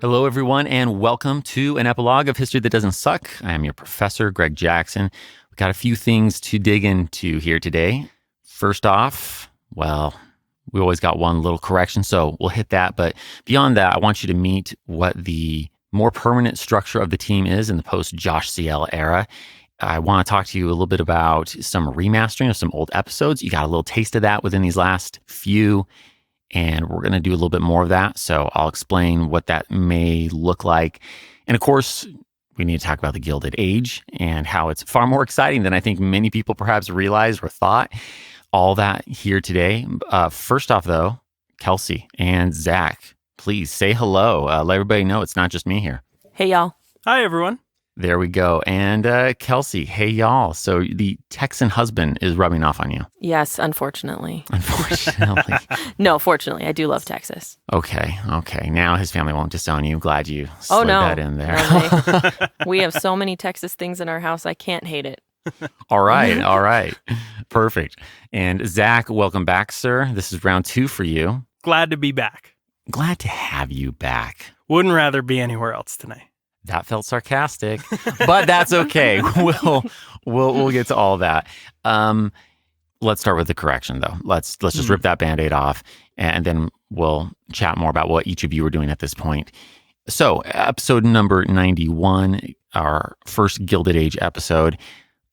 Hello, everyone, and welcome to an epilogue of History That Doesn't Suck. I am your professor, Greg Jackson. We've got a few things to dig into here today. First off, well, we always got one little correction, so we'll hit that. But beyond that, I want you to meet what the more permanent structure of the team is in the post-Josh CL era. I want to talk to you a little bit about some remastering of some old episodes. You got a little taste of that within these last few, and we're going to do a little bit more of that. So I'll explain what that may look like. And of course, we need to talk about the Gilded Age and how it's far more exciting than I think many people perhaps realized or thought. All that here today. First off, though, Kelsi and Zach, please say hello. Let everybody know it's not just me here. Hey, y'all. Hi, everyone. There we go. And Kelsi, hey, y'all. So the Texan husband is rubbing off on you. Yes, unfortunately. Unfortunately. No, fortunately. I do love Texas. Okay. Now his family won't disown you. Glad you slid that in there. No, we have so many Texas things in our house, I can't hate it. All right. Perfect. And Zach, welcome back, sir. This is round 2 for you. Glad to be back. Glad to have you back. Wouldn't rather be anywhere else tonight. That felt sarcastic, but that's okay. We'll get to all that. Let's start with the correction, though. Let's just rip that Band-Aid off, and then we'll chat more about what each of you are doing at this point. So, episode number 91, our first Gilded Age episode,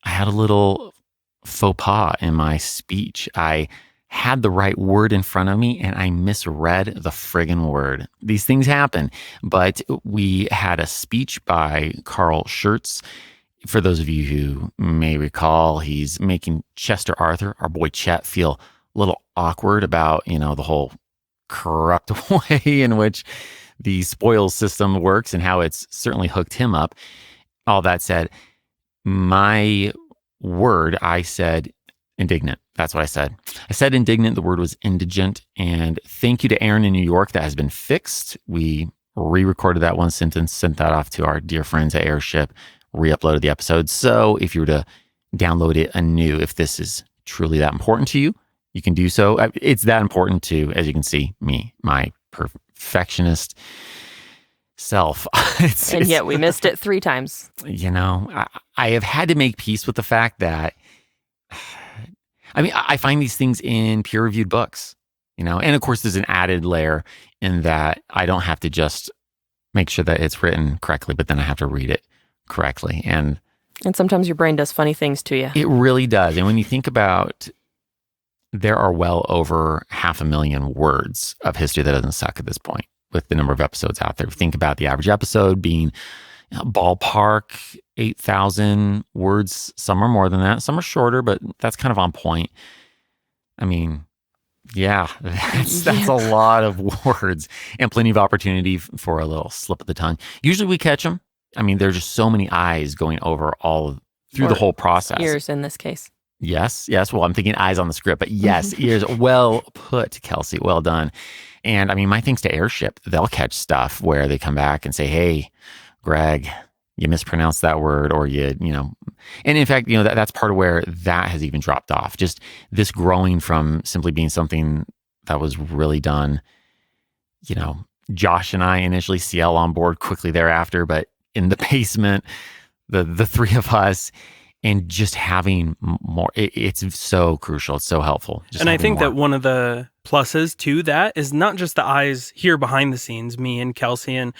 I had a little faux pas in my speech. I had the right word in front of me and I misread the friggin' word. These things happen, but we had a speech by Carl Schurz. For those of you who may recall, he's making Chester Arthur, our boy Chet, feel a little awkward about, the whole corrupt way in which the spoils system works and how it's certainly hooked him up. All that said, my word, I said indignant. That's what I said. I said indignant. The word was indigent. And thank you to Aaron in New York. That has been fixed. We re-recorded that one sentence, sent that off to our dear friends at Airship, re-uploaded the episode. So if you were to download it anew, if this is truly that important to you, you can do so. It's that important to, as you can see, me, my perfectionist self. Yet we missed it 3 times. I have had to make peace with the fact that I find these things in peer-reviewed books, and of course there's an added layer in that I don't have to just make sure that it's written correctly, but then I have to read it correctly. And sometimes your brain does funny things to you. It really does. And when you think about, there are well over 500,000 words of History That Doesn't Suck at this point with the number of episodes out there. Think about the average episode being ballpark 8,000 words. Some are more than that. Some are shorter, but that's kind of on point. That's a lot of words and plenty of opportunity for a little slip of the tongue. Usually we catch them. There's just so many eyes going over through the whole process. Ears in this case. Yes. Well, I'm thinking eyes on the script, but yes, ears. Well put, Kelsi. Well done. And my thanks to Airship, they'll catch stuff where they come back and say, hey, Greg, you mispronounced that word, or and in fact, that's part of where that has even dropped off. Just this growing from simply being something that was really done, Josh and I initially, CL on board quickly thereafter, but in the basement, the 3 of us, and just having more, it's so crucial. It's so helpful. And I think that one of the pluses to that is not just the eyes here behind the scenes, me and Kelsi and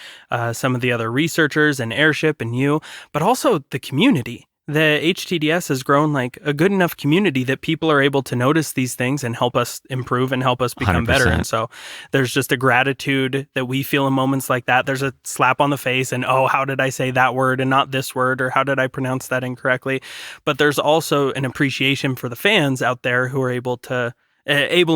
some of the other researchers and Airship and you, but also the community. The HTDS has grown like a good enough community that people are able to notice these things and help us improve and help us become 100%. better. And so there's just a gratitude that we feel in moments like that. There's a slap on the face and, oh, how did I say that word and not this word? Or how did I pronounce that incorrectly? But there's also an appreciation for the fans out there who are able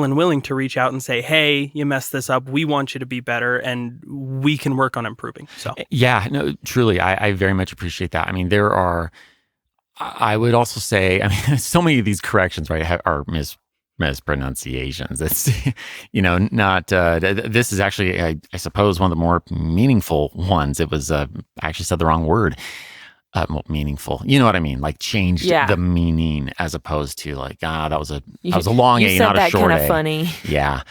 and willing to reach out and say, hey, you messed this up. We want you to be better and we can work on improving. So yeah, no, truly, I very much appreciate that. there are, I would also say, so many of these corrections, right, are mispronunciations. It's, not, this is actually, I suppose, one of the more meaningful ones. It was, I actually said the wrong word. Meaningful. You know what I mean? Like changed the meaning as opposed to like, that was a long A, not a short A. You said that kind of funny. Yeah.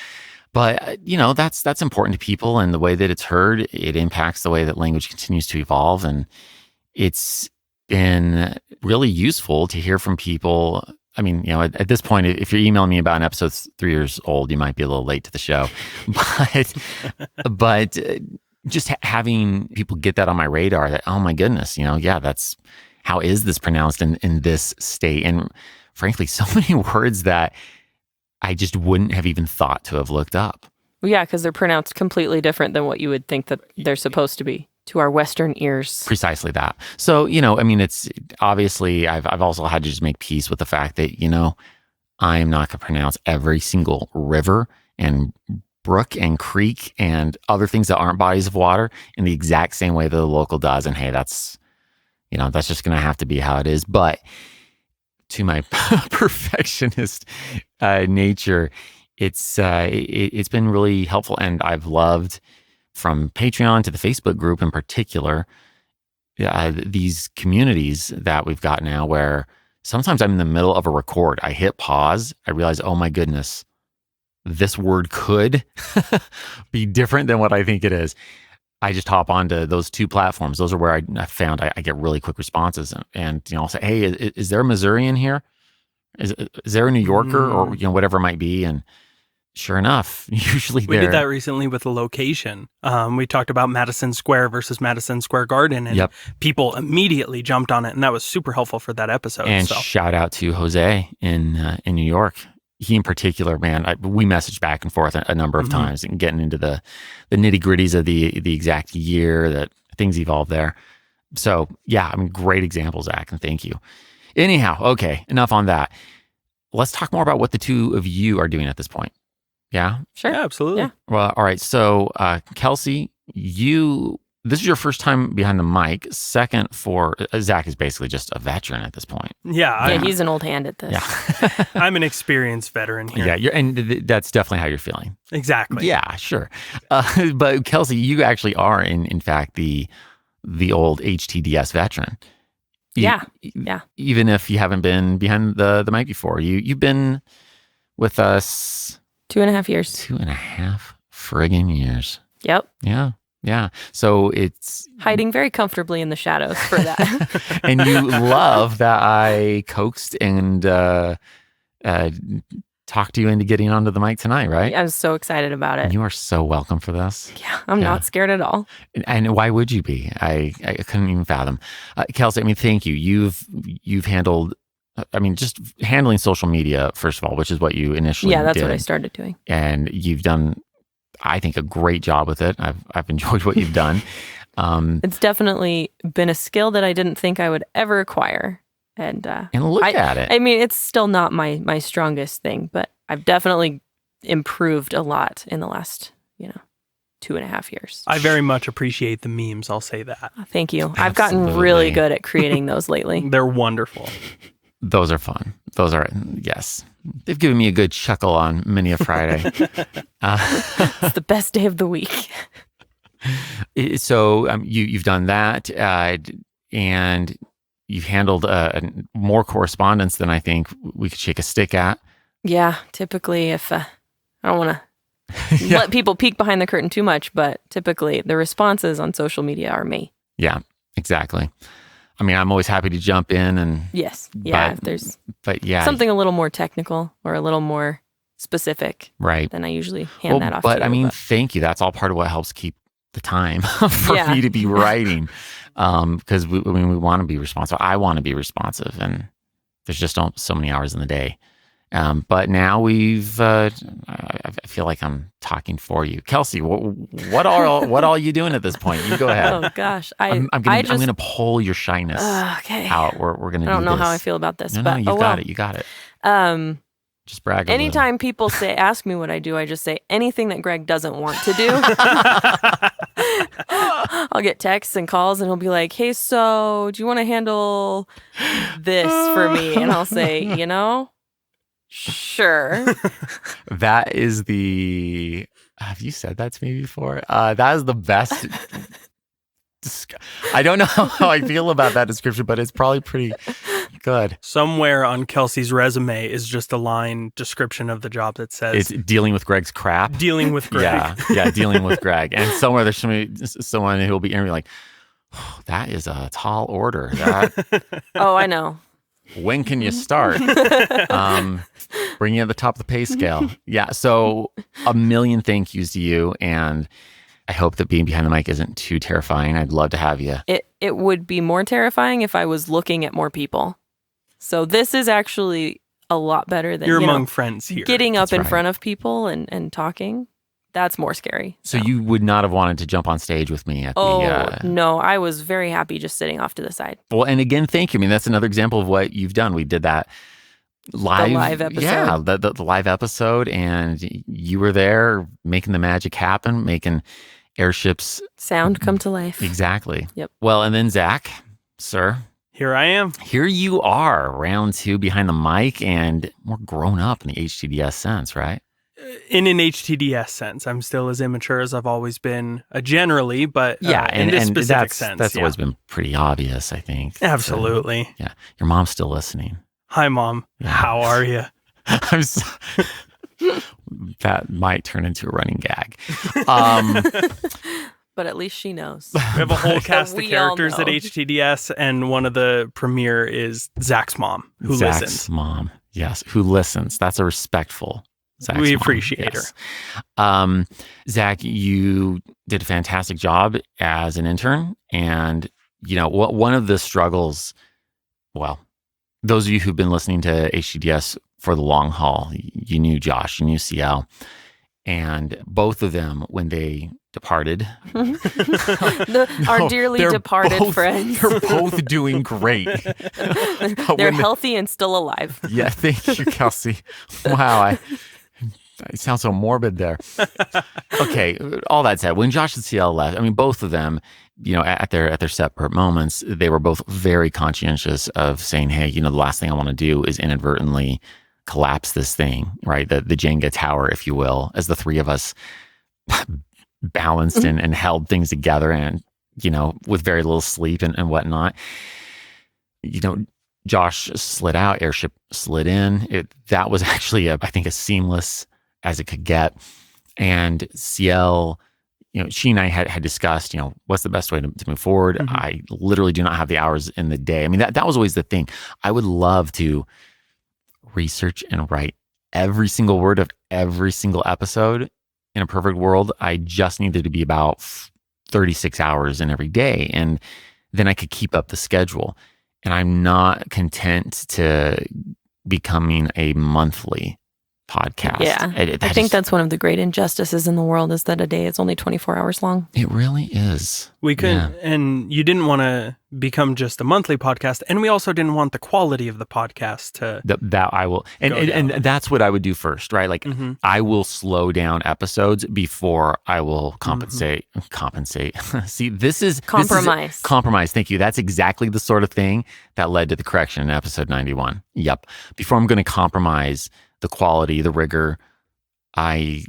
But, that's important to people, and the way that it's heard, it impacts the way that language continues to evolve. And it's been really useful to hear from people. I mean, at this point, if you're emailing me about an episode that's 3 years old, you might be a little late to the show. But just having people get that on my radar that, oh my goodness, that's how is this pronounced in this state? And frankly, so many words that I just wouldn't have even thought to have looked up. Well, yeah, because they're pronounced completely different than what you would think that they're supposed to be to our Western ears. Precisely that. So, it's obviously I've also had to just make peace with the fact that, I am not going to pronounce every single river and brook and creek and other things that aren't bodies of water in the exact same way that the local does. And hey, that's just going to have to be how it is. But to my perfectionist nature, it's been really helpful. And I've loved, from Patreon to the Facebook group in particular, these communities that we've got now where sometimes I'm in the middle of a record. I hit pause. I realize, oh my goodness, this word could be different than what I think it is. I just hop onto those two platforms. Those are where I found I get really quick responses. And I'll say, hey, is there a Missourian here? Is there a New Yorker or whatever it might be? And sure enough, usually we did that recently with a location. We talked about Madison Square versus Madison Square Garden, and people immediately jumped on it, and that was super helpful for that episode. And shout out to Jose in New York. He in particular, man, we messaged back and forth a number of times and getting into the nitty gritties of the exact year that things evolved there. So yeah, great example, Zach, and thank you. Anyhow, okay, enough on that. Let's talk more about what the two of you are doing at this point. Yeah? Sure. Yeah, absolutely. Yeah. Well, all right. So, Kelsi, this is your first time behind the mic. Second for Zach is basically just a veteran at this point. Yeah. He's an old hand at this. Yeah. I'm an experienced veteran here. Yeah. And that's definitely how you're feeling. Exactly. Yeah, sure. But Kelsi, you actually are in fact the old HTDS veteran. Yeah. Even if you haven't been behind the mic before, you've been with us 2.5 years. 2.5 friggin' years. Yep. Yeah. So it's hiding very comfortably in the shadows for that. And you love that I coaxed and talked you into getting onto the mic tonight, right? I was so excited about it. You are so welcome for this. Yeah, I'm not scared at all. And why would you be? I couldn't even fathom. Kelsi, thank you. You've handled, just handling social media, first of all, which is what you initially that's did. what I started doing. And you've done, I think, a great job with it. I've enjoyed what you've done. It's definitely been a skill that I didn't think I would ever acquire. And look at it. It's still not my strongest thing, but I've definitely improved a lot in the last, 2.5 years. I very much appreciate the memes. I'll say that. Thank you. Absolutely. I've gotten really good at creating those lately. They're wonderful. Those are fun. Those are, yes. They've given me a good chuckle on many a Friday. It's the best day of the week. So you've done that, and you've handled more correspondence than I think we could shake a stick at. Yeah, typically if I don't want to let people peek behind the curtain too much, but typically the responses on social media are me. Yeah, exactly. I'm always happy to jump in and yes, yeah. If there's something a little more technical or a little more specific, right? Then I usually hand that off. But to you, thank you. That's all part of what helps keep the time for me to be writing, because we want to be responsive. I want to be responsive, and there's just so many hours in the day. But now I feel like I'm talking for you, Kelsi. What are you doing at this point? You go ahead. Oh gosh, I'm gonna pull your shyness out. We're gonna. I don't know how I feel about this, no, but you got it. You got it. Just brag. Anytime people ask me what I do, I just say anything that Greg doesn't want to do. I'll get texts and calls, and he'll be like, "Hey, so do you want to handle this for me?" And I'll say, sure. That is the. Have you said that to me before? That is the best. I don't know how I feel about that description, but it's probably Good. Somewhere on Kelsi's resume is just a line description of the job that says It's dealing with Greg's crap. dealing with Greg. Yeah, dealing with Greg. And somewhere there's someone who will be interviewing like, oh, that is a tall order. Oh, I know. When can you start? Bring you at the top of the pay scale. Yeah. So a million thank yous to you. And I hope that being behind the mic isn't too terrifying. I'd love to have you. It would be more terrifying if I was looking at more people. So this is actually a lot better than You're among friends here. Getting up That's in right. front of people and talking. That's more scary. So you would not have wanted to jump on stage with me at the... No, I was very happy just sitting off to the side. Well, and again, thank you. I mean, that's another example of what you've done. We did that live episode. Yeah, the live episode, and you were there making the magic happen, making airships Sound come to life. Exactly. Yep. Well, and then Zach, sir, Here I am. here you are, round 2 behind the mic, and more grown up in the HTDS sense, right? In an HTDS sense, I'm still as immature as I've always been, generally, but in this specific sense. That's always been pretty obvious, I think. Absolutely. So, yeah. Your mom's still listening. Hi, Mom. Yeah. How are you? I'm so, that might turn into a running gag. But at least she knows. We have a whole cast of We all characters at know. HTDS, and one of the premiere is Zach's mom, who Zach's listens. mom, yes, who listens. That's a respectful Zach's We mom. appreciate her. Zach, you did a fantastic job as an intern. And, one of the struggles, well, those of you who've been listening to HTDS for the long haul, you knew Josh, you knew CL. And both of them, when they departed, Our dearly departed friends. They're both doing great. They're healthy and still alive. Yeah, thank you, Kelsi. Wow, I sound so morbid there. Okay, all that said, when Josh and CL left, I mean, both of them, at their separate moments, they were both very conscientious of saying, hey, the last thing I want to do is inadvertently collapse this thing, right? The Jenga tower, if you will, as the three of us balanced and held things together and, with very little sleep and whatnot. Josh slid out, airship slid in. That was actually, I think, as seamless as it could get. And CL, she and I had discussed, what's the best way to move forward. Mm-hmm. I literally do not have the hours in the day. I mean, that was always the thing. I would love to research and write every single word of every single episode. In a perfect world, I just needed to be about 36 hours in every day. And then I could keep up the schedule. And I'm not content to becoming a monthly podcast. Yeah. I think that's one of the great injustices in the world is that a day is only 24 hours long. It really is. We could, Yeah. and you didn't want to become just a monthly podcast, and we also didn't want the quality of the podcast to. That I will, and that's what I would do first, right? Like I will slow down episodes before I will compensate. See, this is Compromise. Compromise. Thank you. That's exactly the sort of thing that led to the correction in episode 91. Yep. Before I'm going to compromise the quality, the rigor, Well,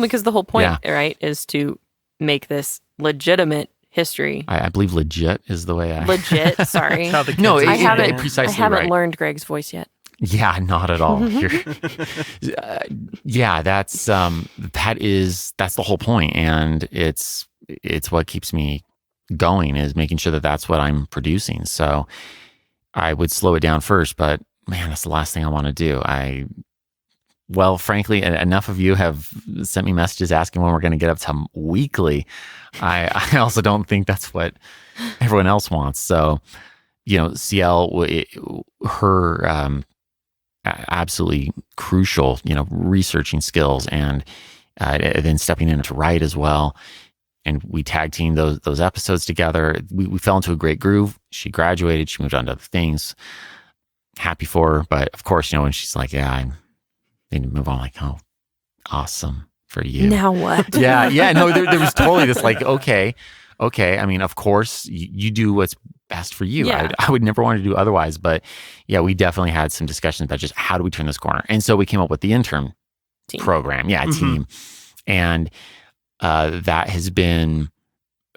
because the whole point, right, is to make this legitimate history. I believe legit is the way I... Legit, sorry. How the No, kids I say haven't, precisely I haven't right. learned Greg's voice yet. Yeah, not at all. Yeah, that's the whole point, and it's what keeps me going is making sure that that's what I'm producing. So I would slow it down first, but man, that's the last thing I want to do. Well, frankly, enough of you have sent me messages asking when we're going to get up to weekly. I also don't think that's what everyone else wants. So, CL, her absolutely crucial, researching skills and then stepping in to write as well. And we tag teamed those episodes together. We fell into a great groove. She graduated. She moved on to other things. Happy for her. But of course, when she's like, yeah, I need to move on. Like, oh, awesome for you. Now what? Yeah. No, there was totally this like, okay. I mean, of course, you do what's best for you. Yeah. I would never want to do otherwise. But yeah, we definitely had some discussions about just how do we turn this corner. And so we came up with the intern program. Yeah, team. And that has been,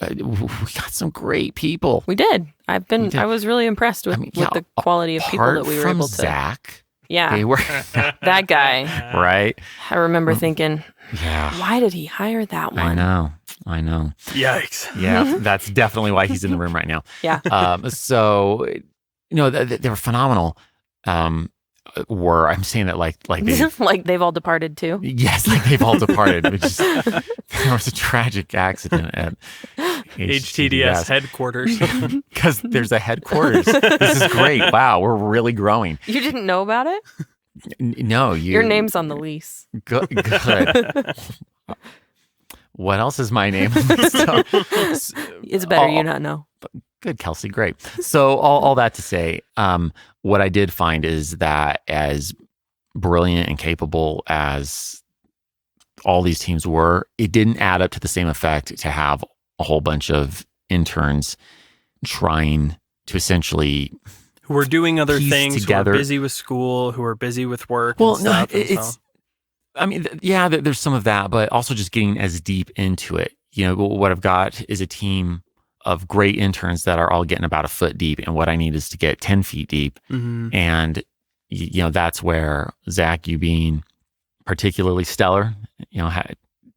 we got some great people. We did. I was really impressed with the quality of people that we were able to. Zach, yeah, they were that guy, right? I remember thinking, yeah, why did he hire that one? I know. Yikes. Yeah, that's definitely why he's in the room right now. Yeah. So, they were phenomenal. I'm saying that like they've all departed too. Yes, like they've all departed. There was a tragic accident at HTDS headquarters. Because there's a headquarters. This is great. Wow, we're really growing. You didn't know about it? No, your name's on the lease. Good. What else is my name on this stuff? It's better you not know. Good, Kelsi. Great. So all that to say, what I did find is that as brilliant and capable as all these teams were, it didn't add up to the same effect to have a whole bunch of interns trying to essentially who are doing other things, together. Who are busy with school, who are busy with work. Well, and stuff, it's. I mean, yeah, there's some of that, but also just getting as deep into it. What I've got is a team of great interns that are all getting about a foot deep, and what I need is to get 10 feet deep. Mm-hmm. And that's where Zach, you being particularly stellar,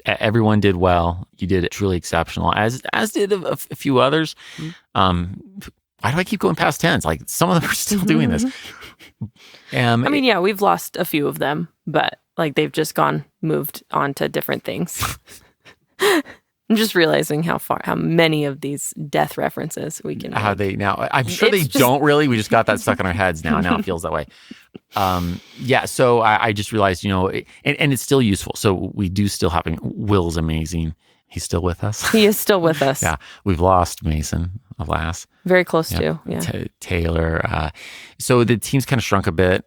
everyone did well. You did it truly exceptional, as did a few others. Mm-hmm. Why do I keep going past 10s? Like, some of them are still doing this. We've lost a few of them, but like they've just moved on to different things. I'm just realizing how many of these death references we can. How they now? I'm sure they don't really. We just got that stuck in our heads now. Now it feels that way. So I just realized, and it's still useful. So we do still have Will's amazing. He's still with us. He is still with us. Yeah, we've lost Mason, alas. Very close to. Yeah. Taylor. So the team's kind of shrunk a bit.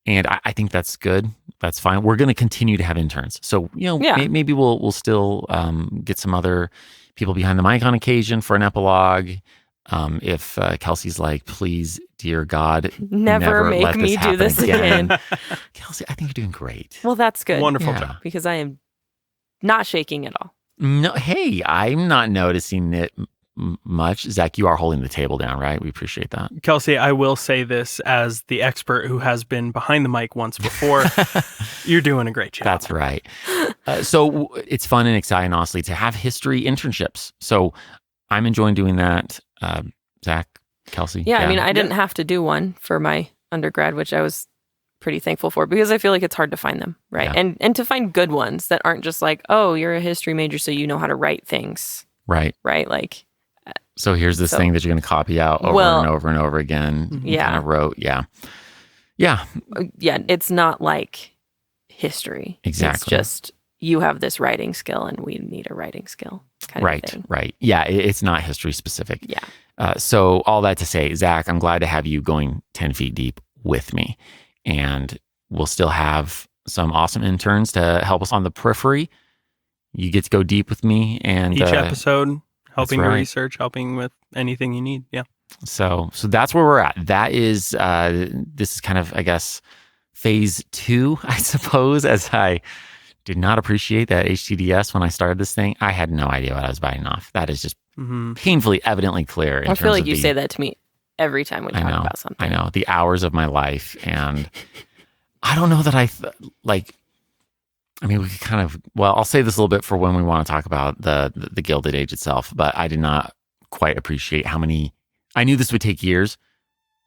And I think that's good. That's fine. We're going to continue to have interns. So, maybe we'll still get some other people behind the mic on occasion for an epilogue. If Kelsi's like, please, dear God, never make me do this again. Kelsi, I think you're doing great. Well, that's good. Wonderful job. Because I am not shaking at all. No, hey, I'm not noticing it much. Zach, you are holding the table down, right? We appreciate that. Kelsi, I will say this as the expert who has been behind the mic once before. You're doing a great job. That's right. So it's fun and exciting, honestly, to have history internships. So I'm enjoying doing that. Zach, Kelsi. Yeah, I mean, I didn't have to do one for my undergrad, which I was pretty thankful for because I feel like it's hard to find them, right? Yeah. And to find good ones that aren't just like, oh, you're a history major, so you know how to write things. Right. Like, so here's this thing that you're going to copy out over and over and over again. Yeah. Kind of wrote. Yeah. It's not like history. Exactly. It's just you have this writing skill and we need a writing skill kind of thing. Right. Yeah. It's not history specific. Yeah. So all that to say, Zach, I'm glad to have you going 10 feet deep with me. And we'll still have some awesome interns to help us on the periphery. You get to go deep with me. And each episode, helping right. research, helping with anything you need. Yeah. So that's where we're at. That is, this is kind of, I guess, phase 2, I suppose, as I did not appreciate that HTDS when I started this thing. I had no idea what I was biting off. That is just painfully, evidently clear. I feel like you say that to me every time we talk about something. I know. The hours of my life. And I don't know that I mean, we could kind of, I'll say this a little bit for when we want to talk about the Gilded Age itself, but I did not quite appreciate I knew this would take years.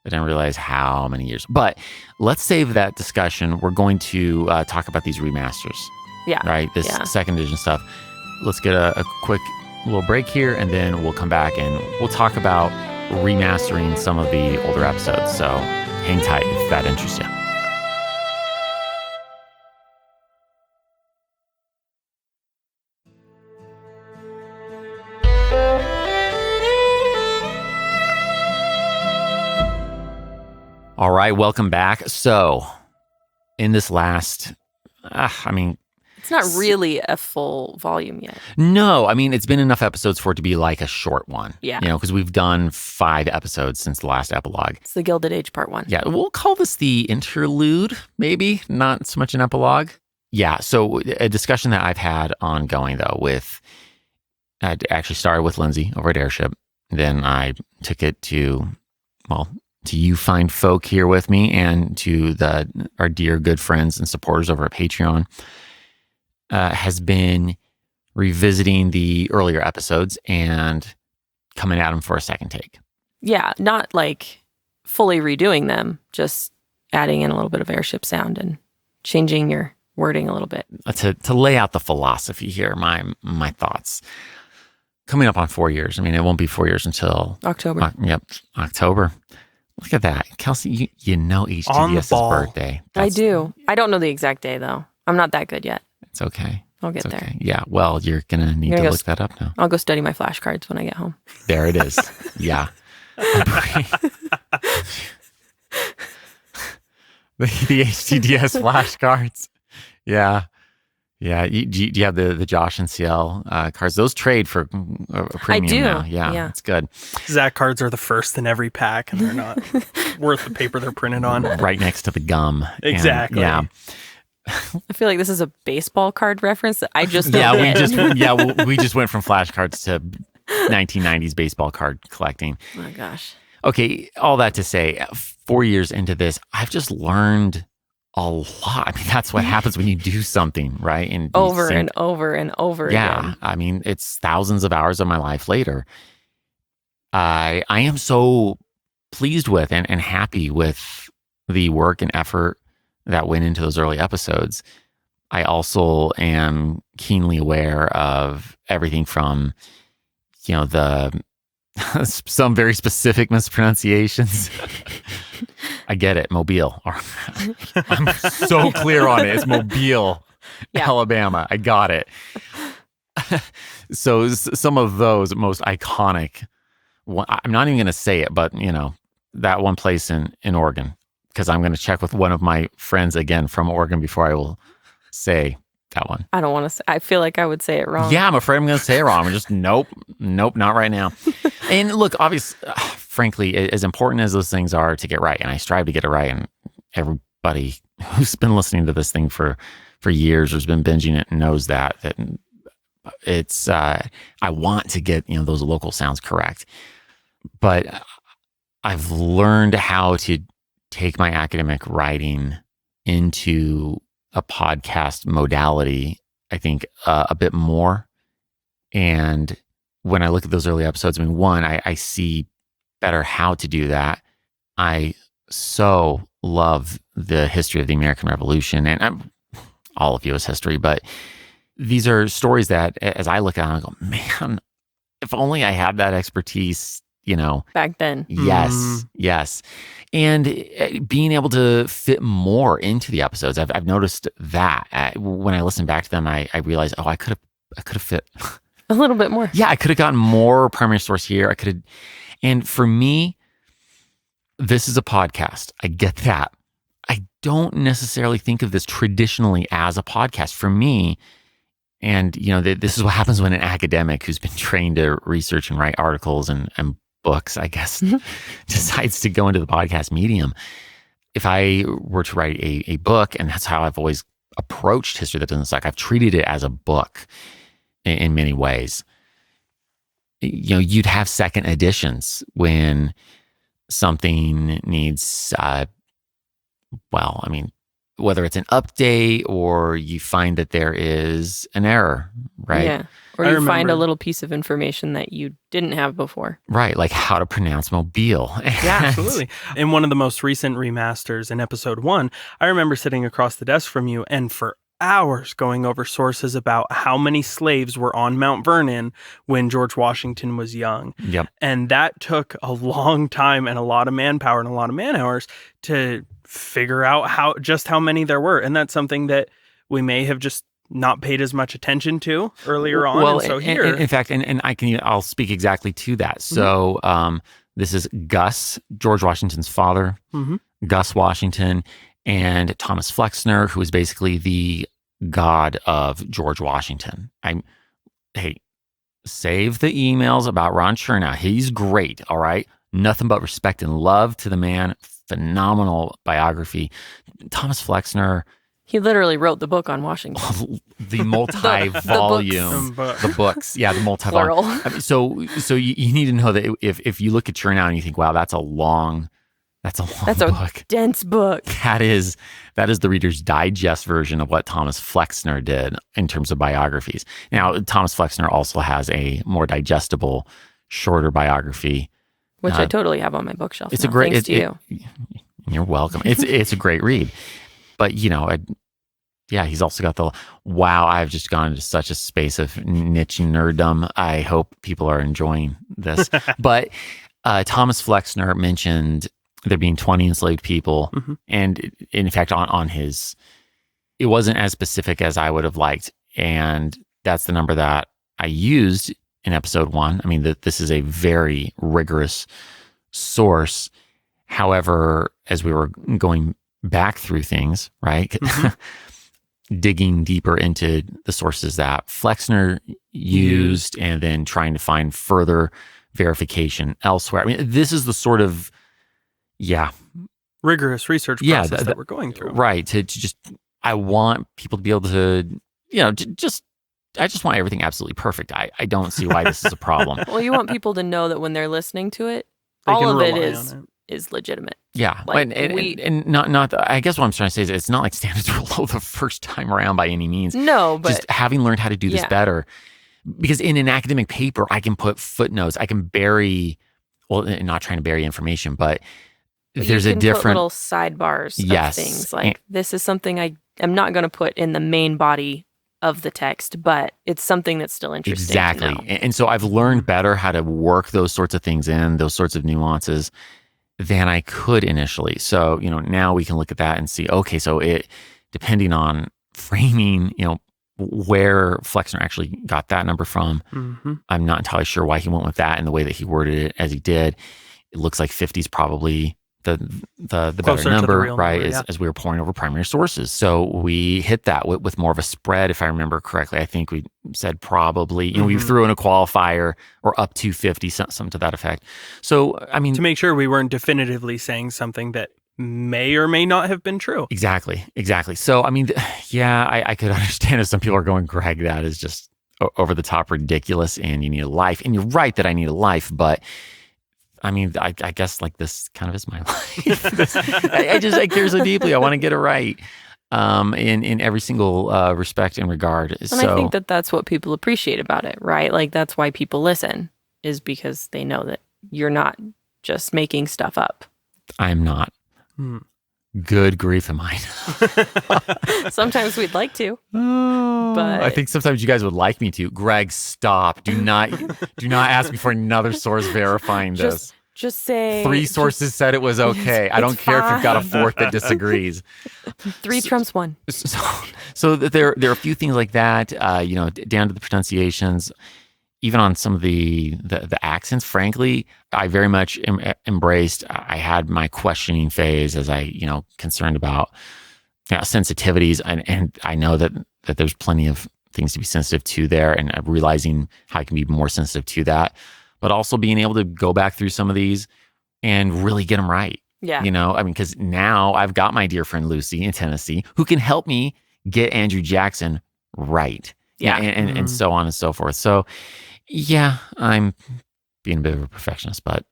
I didn't realize how many years. But let's save that discussion. We're going to talk about these remasters. Yeah. Right? This second edition stuff. Let's get a quick little break here, and then we'll come back and we'll talk about remastering some of the older episodes. So hang tight if that interests you. All right, welcome back. So, in this last, it's not really a full volume yet. No, I mean, it's been enough episodes for it to be like a short one. Yeah. Because we've done 5 episodes since the last epilogue. It's the Gilded Age Part 1. Yeah, we'll call this the interlude, maybe, not so much an epilogue. Yeah, so a discussion that I've had ongoing, though, I actually started with Lindsay over at Airship. then I took it to you fine folk here with me, and to our dear good friends and supporters over at Patreon, has been revisiting the earlier episodes and coming at them for a second take. Yeah, not like fully redoing them, just adding in a little bit of airship sound and changing your wording a little bit. To lay out the philosophy here, my thoughts. Coming up on 4 years. I mean, it won't be 4 years until October. October. Look at that. Kelsi, you know HTDS's birthday. I do. I don't know the exact day, though. I'm not that good yet. It's okay. I'll get there. Yeah, well, you're going to need to look that up now. I'll go study my flashcards when I get home. There it is. Yeah. the HTDS flashcards. Yeah. Yeah. Do you have the Josh and CL cards? Those trade for a premium I do. now. Yeah, it's good. Zach cards are the first in every pack, and they're not worth the paper they're printed on. Right next to the gum. Exactly. And, I feel like this is a baseball card reference that I just don't get. we just went from flashcards to 1990s baseball card collecting. Oh my gosh. Okay, all that to say, 4 years into this, I've just learned a lot. I mean, that's what happens when you do something, right? And over and over and over again. I mean, it's thousands of hours of my life later. I am so pleased with and happy with the work and effort that went into those early episodes. I also am keenly aware of everything from, some very specific mispronunciations. I get it. Mobile. I'm so clear on it. It's Mobile, Alabama. I got it. So some of those most iconic, I'm not even going to say it, but that one place in Oregon, because I'm going to check with one of my friends again from Oregon before I will say that one. I don't want to say, I feel like I would say it wrong. Yeah, I'm afraid I'm going to say it wrong. I'm just, nope, not right now. And look, obviously, frankly, as important as those things are to get right, and I strive to get it right, and everybody who's been listening to this thing for years, who's been binging it, knows that it's, I want to get, those local sounds correct. But I've learned how to take my academic writing into a podcast modality, I think, a bit more. And when I look at those early episodes, I mean, one, I see better how to do that. I so love the history of the American Revolution, and all of U.S. history, but these are stories that, as I look at them, I go, man, if only I had that expertise, back then. Yes. And being able to fit more into the episodes, I've noticed that when I listen back to them, I realize, I could have fit a little bit more. Yeah, I could have gotten more primary source here. And for me, this is a podcast. I get that. I don't necessarily think of this traditionally as a podcast for me. And, this is what happens when an academic who's been trained to research and write articles and books, I guess, decides to go into the podcast medium. If I were to write a book, and that's how I've always approached History That Doesn't Suck, I've treated it as a book in many ways. You'd have second editions when something needs, whether it's an update or you find that there is an error, right? Yeah. Or you find a little piece of information that you didn't have before. Right, like how to pronounce Mobile. Yeah, absolutely. In one of the most recent remasters in episode 1, I remember sitting across the desk from you and for hours going over sources about how many slaves were on Mount Vernon when George Washington was young. Yep. And that took a long time and a lot of manpower and a lot of man hours to figure out how many there were. And that's something that we may have just not paid as much attention to earlier on. Well, and so in fact, I'll speak exactly to that. So this is Gus, George Washington's father, Gus Washington, and Thomas Flexner, who is basically the god of George Washington. Hey, save the emails about Ron Chernow. He's great, all right? Nothing but respect and love to the man. Phenomenal biography. Thomas Flexner, He literally wrote the book on Washington. The multi-volume, the books. Yeah, the multi-volume. Plural. I mean, so you need to know that if you look at Churn Out and you think, wow, that's a long book. Dense book. That is the Reader's Digest version of what Thomas Flexner did in terms of biographies. Now, Thomas Flexner also has a more digestible, shorter biography, which I totally have on my bookshelf. It's now, a great. Thanks to you. You're welcome. It's a great read, but he's also got the wow. I've just gone into such a space of niche nerddom. I hope people are enjoying this. But Thomas Flexner mentioned there being 20 enslaved people. Mm-hmm. And in fact, on his, it wasn't as specific as I would have liked. And that's the number that I used in episode 1. I mean, this is a very rigorous source. However, as we were going back through things, right? Mm-hmm. Digging deeper into the sources that Flexner used and then trying to find further verification elsewhere. I mean, this is the sort of, rigorous research process that we're going through. Right. To just, I want people to be able to, I just want everything absolutely perfect. I don't see why this is a problem. Well, you want people to know that when they're listening to it, all of it is legitimate. Yeah. Like, and not I guess what I'm trying to say is it's not like standards were low the first time around by any means. No, but just having learned how to do this better. Because in an academic paper, I can put footnotes. I can bury, not trying to bury information, but there's a different put little sidebars of things. Like this is something I am not going to put in the main body of the text, but it's something that's still interesting. Exactly. And so I've learned better how to work those sorts of things in, those sorts of nuances than I could initially. So, now we can look at that and see, okay, so it, depending on framing, where Flexner actually got that number from. Mm-hmm. I'm not entirely sure why he went with that and the way that he worded it as he did. It looks like 50 is probably the better number, right? Number, as we were pouring over primary sources. So we hit that with more of a spread, if I remember correctly. I think we said probably, we threw in a qualifier or up to 50, something to that effect. So, I mean, to make sure we weren't definitively saying something that may or may not have been true. Exactly. So, I mean, I could understand if some people are going, Greg, that is just over the top ridiculous and you need a life. And you're right that I need a life, but I mean, I guess like this kind of is my life. I care so deeply. I want to get it right in every single respect and regard. And I think that's what people appreciate about it, right? Like that's why people listen, is because they know that you're not just making stuff up. I'm not. Good grief, am I? Sometimes we'd like to. But I think sometimes you guys would like me to. Greg, stop. Do not ask me for another source verifying this. Just say 3 sources said it was okay. I don't care if you've got a 4th that disagrees. 3 trumps 1. So there are a few things like that, down to the pronunciations, even on some of the accents. Frankly, I very much embraced. I had my questioning phase as I, concerned about sensitivities, and I know that there's plenty of things to be sensitive to there, and realizing how I can be more sensitive to that, but also being able to go back through some of these and really get them right. Yeah. Because now I've got my dear friend Lucy in Tennessee who can help me get Andrew Jackson right. Yeah. And so on and so forth. So, I'm being a bit of a perfectionist, but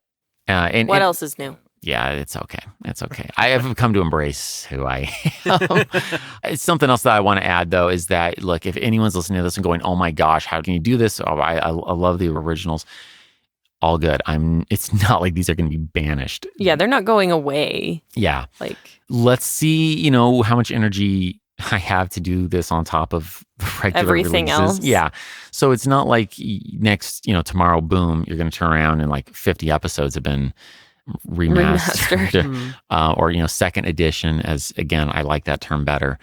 what else is new? Yeah, it's okay. It's okay. I have come to embrace who I am. It's something else that I want to add, though, is that, look, if anyone's listening to this and going, oh my gosh, how can you do this? Oh, I love the originals. All good. It's not like these are going to be banished. Yeah, they're not going away. Yeah. Like, let's see, how much energy I have to do this on top of regular everything releases. else. Yeah. So it's not like next, tomorrow, boom, you're going to turn around and like 50 episodes have been remastered. Or, second edition, as again, I like that term better.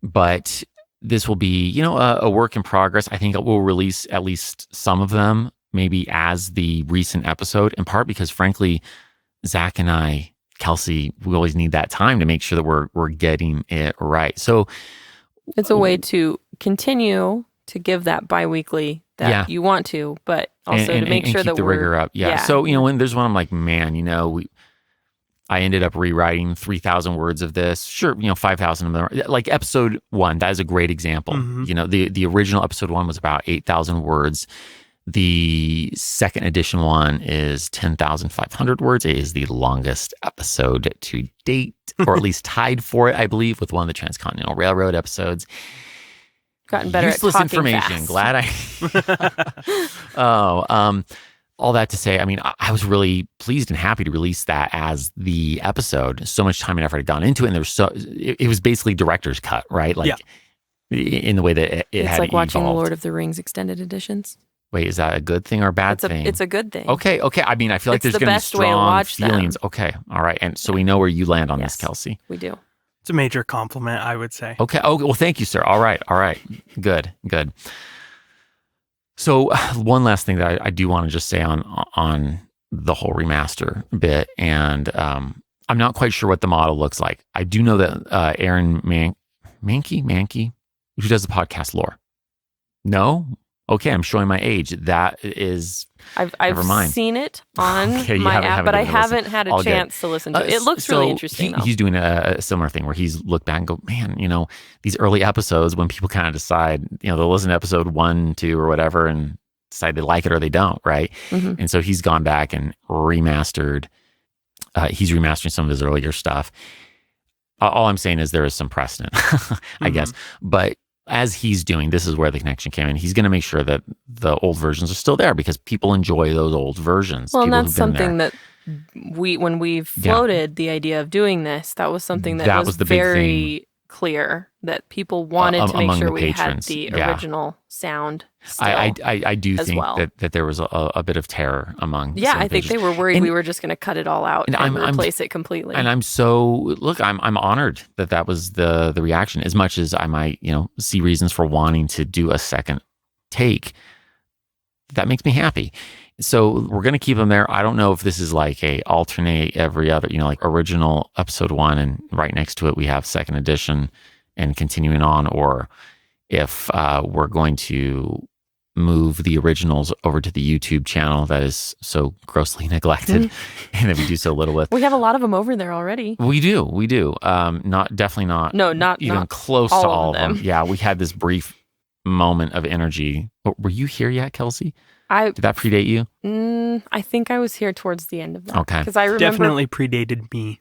But this will be, a work in progress. I think we'll release at least some of them, maybe as the recent episode, in part because, frankly, Zach and I, Kelsi, we always need that time to make sure that we're getting it right. So it's a way to continue to give that biweekly that you want to, but also to make sure keep that the rigor up. Yeah. So when there's one, I'm like, man, I ended up rewriting 3,000 words of this. Sure, 5,000 of them are, like episode 1. That is a great example. The original episode 1 was about 8,000 words. The second edition one is 10,500 words. It is the longest episode to date, or at least tied for it, I believe, with one of the Transcontinental Railroad episodes. Gotten better Useless at talking information. fast. Glad I. All that to say, I mean, I was really pleased and happy to release that as the episode. So much time and effort had gone into it, and it was basically director's cut, right? Like in the way that it It's had like watching evolved. Lord of the Rings extended editions. Wait, is that a good thing or a bad thing? It's a good thing. Okay. I mean, I feel like It's there's the going to be best way to strong watch them. feelings. Okay, all right, and so we know where you land on this, Yes. Kelsi. We do. It's a major compliment, I would say. Okay. Oh, well, thank you, sir. All right. Good. So one last thing that I do want to just say on the whole remaster bit, and I'm not quite sure what the model looks like. I do know that Aaron Mankey, who does the podcast Lore. No? Okay, I'm showing my age. That is, I've never mind. seen it on Okay, you my haven't app, but I given it a listen. haven't had a All good. chance to listen to it. It looks really interesting, though. He's doing a similar thing where he's looked back and go, man, these early episodes when people kind of decide, they'll listen to episode 1, 2, or whatever and decide they like it or they don't, right? Mhm. And so he's gone back and remastered. He's remastering some of his earlier stuff. All I'm saying is there is some precedent, I guess. But as he's doing, this is where the connection came in. He's going to make sure that the old versions are still there because people enjoy those old versions. Well, and People that's who've been something there. that when we floated the idea of doing this, that was something that was was the big very clear that people wanted to make among sure the we patrons. had the Yeah. original sound still. I do as think well. that there was a bit of terror among Yeah, some I think patrons. they were worried And- we were just going to cut it all out and and I'm- replace it completely. And I'm honored that was the reaction. As much as I might, see reasons for wanting to do a second take, that makes me happy. So we're going to keep them there. I don't know if this is like a alternate every other, like original episode 1, and right next to it we have second edition and continuing on, or if we're going to move the originals over to the YouTube channel that is so grossly neglected and that we do so little with. we have a lot of them over there already. We do. Definitely not. No, not even not close all to of all of them. them. Yeah, we had this brief moment of energy. Were you here yet, Kelsi? I Did that predate you? I think I was here towards the end of that. Okay. Because I remember Definitely predated me.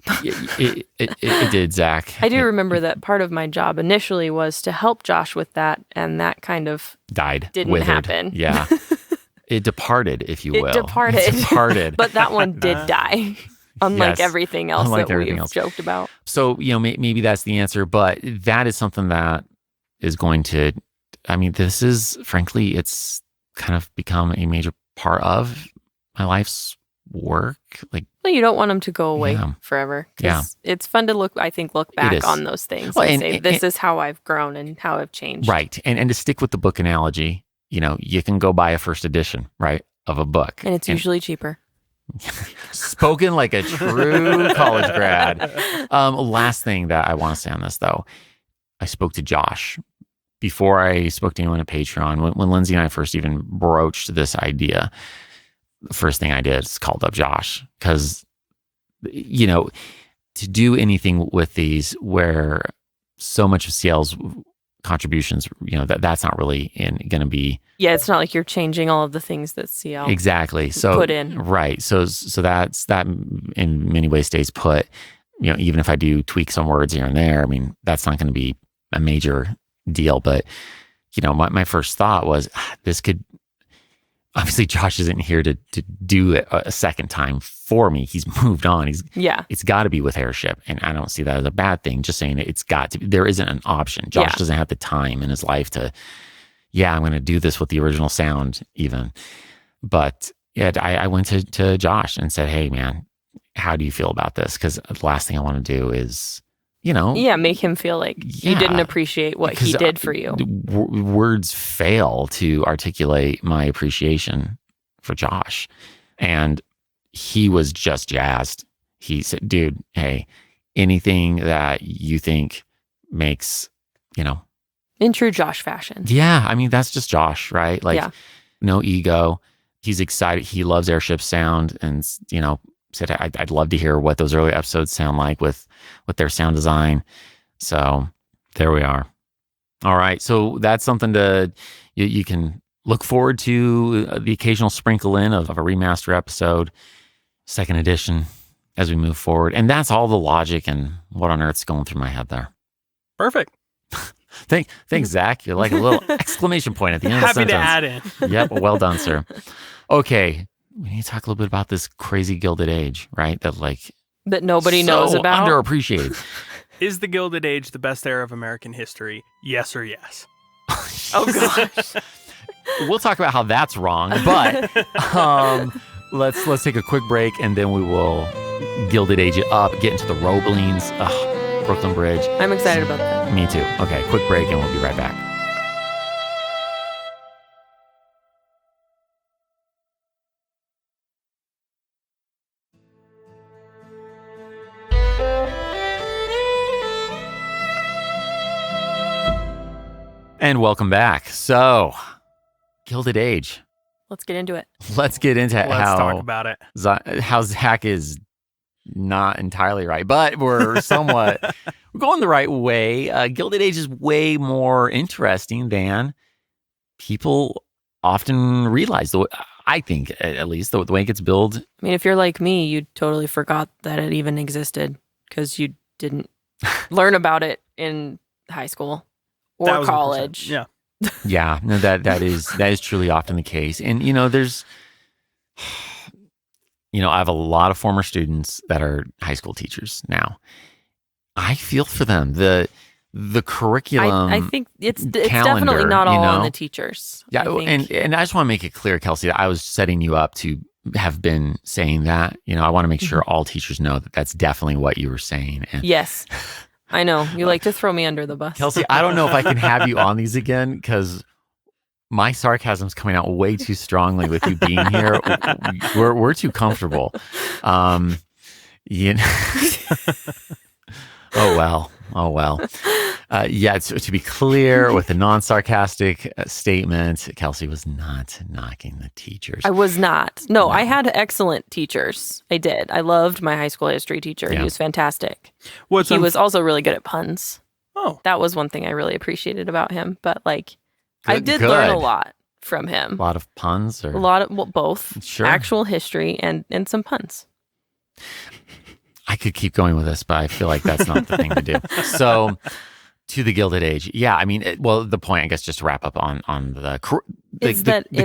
It did, Zach. I do remember that part of my job initially was to help Josh with that, and that kind of Died. didn't withered. happen. Yeah. It departed, if you will. It departed. It departed. But that one did die, unlike Yes, everything else unlike that everything we've else. joked about. So, maybe that's the answer, but that is something that is going to, this is, frankly, it's kind of become a major part of my life's work. Like, Well, you don't want them to go away Yeah. forever. 'Cause Yeah. it's fun to look back is. on those things Well, and and- say, this is how I've grown and how I've changed. right. And to stick with the book analogy, you can go buy a first edition, right, of a book. And it's usually cheaper. Spoken like a true college grad. Last thing that I want to say on this, though, I spoke to Josh before I spoke to anyone at Patreon. When Lindsay and I first even broached this idea, the first thing I did is called up Josh because, to do anything with these where so much of CL's contributions, that's not really going to be Yeah, it's not like you're changing all of the things that CL exactly so put in. right. So that in many ways stays put. Even if I do tweak some words here and there, that's not going to be a major deal. But my first thought was this could. Obviously, Josh isn't here to do it a second time for me. He's moved on. It's got to be with Airship, and I don't see that as a bad thing. Just saying it's got to be. There isn't an option. Josh doesn't have the time in his life to. Yeah, I'm going to do this with the original sound, even. But yeah, I went to Josh and said, "Hey, man, how do you feel about this?" Because the last thing I want to do is, make him feel like you didn't appreciate what he did for you. Words fail to articulate my appreciation for Josh. And he was just jazzed. He said, dude, hey, anything that you think makes, In true Josh fashion. Yeah, that's just Josh, right? Like, Yeah. no ego. He's excited. He loves Airship sound and, said I'd love to hear what those early episodes sound like with their sound design. So there we are. All right. So that's something you can look forward to, the occasional sprinkle in of a remaster episode, second edition, as we move forward. And that's all the logic and what on earth's going through my head there. Perfect. Thanks, Zach. You're like a little exclamation point at the end of the sentence. Happy to add in. Yep. Well done, sir. Okay. We need to talk a little bit about this crazy Gilded Age, right? That nobody knows about. Underappreciated. Is the Gilded Age the best era of American history? Yes or yes? Oh, gosh. We'll talk about how that's wrong, but let's take a quick break, and then we will Gilded Age it up, get into the Roeblings, Brooklyn Bridge. I'm excited about that. Me too. Okay, quick break, and we'll be right back. And welcome back. So, Gilded Age. Let's get into it. Let's get into Let's talk about it. How Zach is not entirely right, but we're somewhat we're going the right way. Gilded Age is way more interesting than people often realize. I think, at least, the way it gets billed. I mean, if you're like me, you totally forgot that it even existed because you didn't learn about it in high school or 1000%. college. Yeah. Yeah, no, that is truly often the case. And, there's, I have a lot of former students that are high school teachers now. I feel for them. The curriculum, I think it's calendar, definitely not all on the teachers. Yeah, I think. and I just want to make it clear, Kelsi, that I was setting you up to have been saying that. I want to make sure all teachers know that that's definitely what you were saying. And Yes. I know. You like to throw me under the bus. Kelsi, I don't know if I can have you on these again because my sarcasm's coming out way too strongly with you being here. We're too comfortable. Oh well. To be clear, with a non-sarcastic statement, Kelsi was not knocking the teachers. I was not. No, I had excellent teachers. I did. I loved my high school history teacher. Yeah. He was fantastic. He was also really good at puns. Oh. That was one thing I really appreciated about him. But I did learn a lot from him. A lot of puns? Or? A lot of, both. Sure. Actual history and some puns. I could keep going with this, but I feel like that's not the thing to do. So, to the Gilded Age. Yeah, I mean, the point, I guess, just to wrap up on the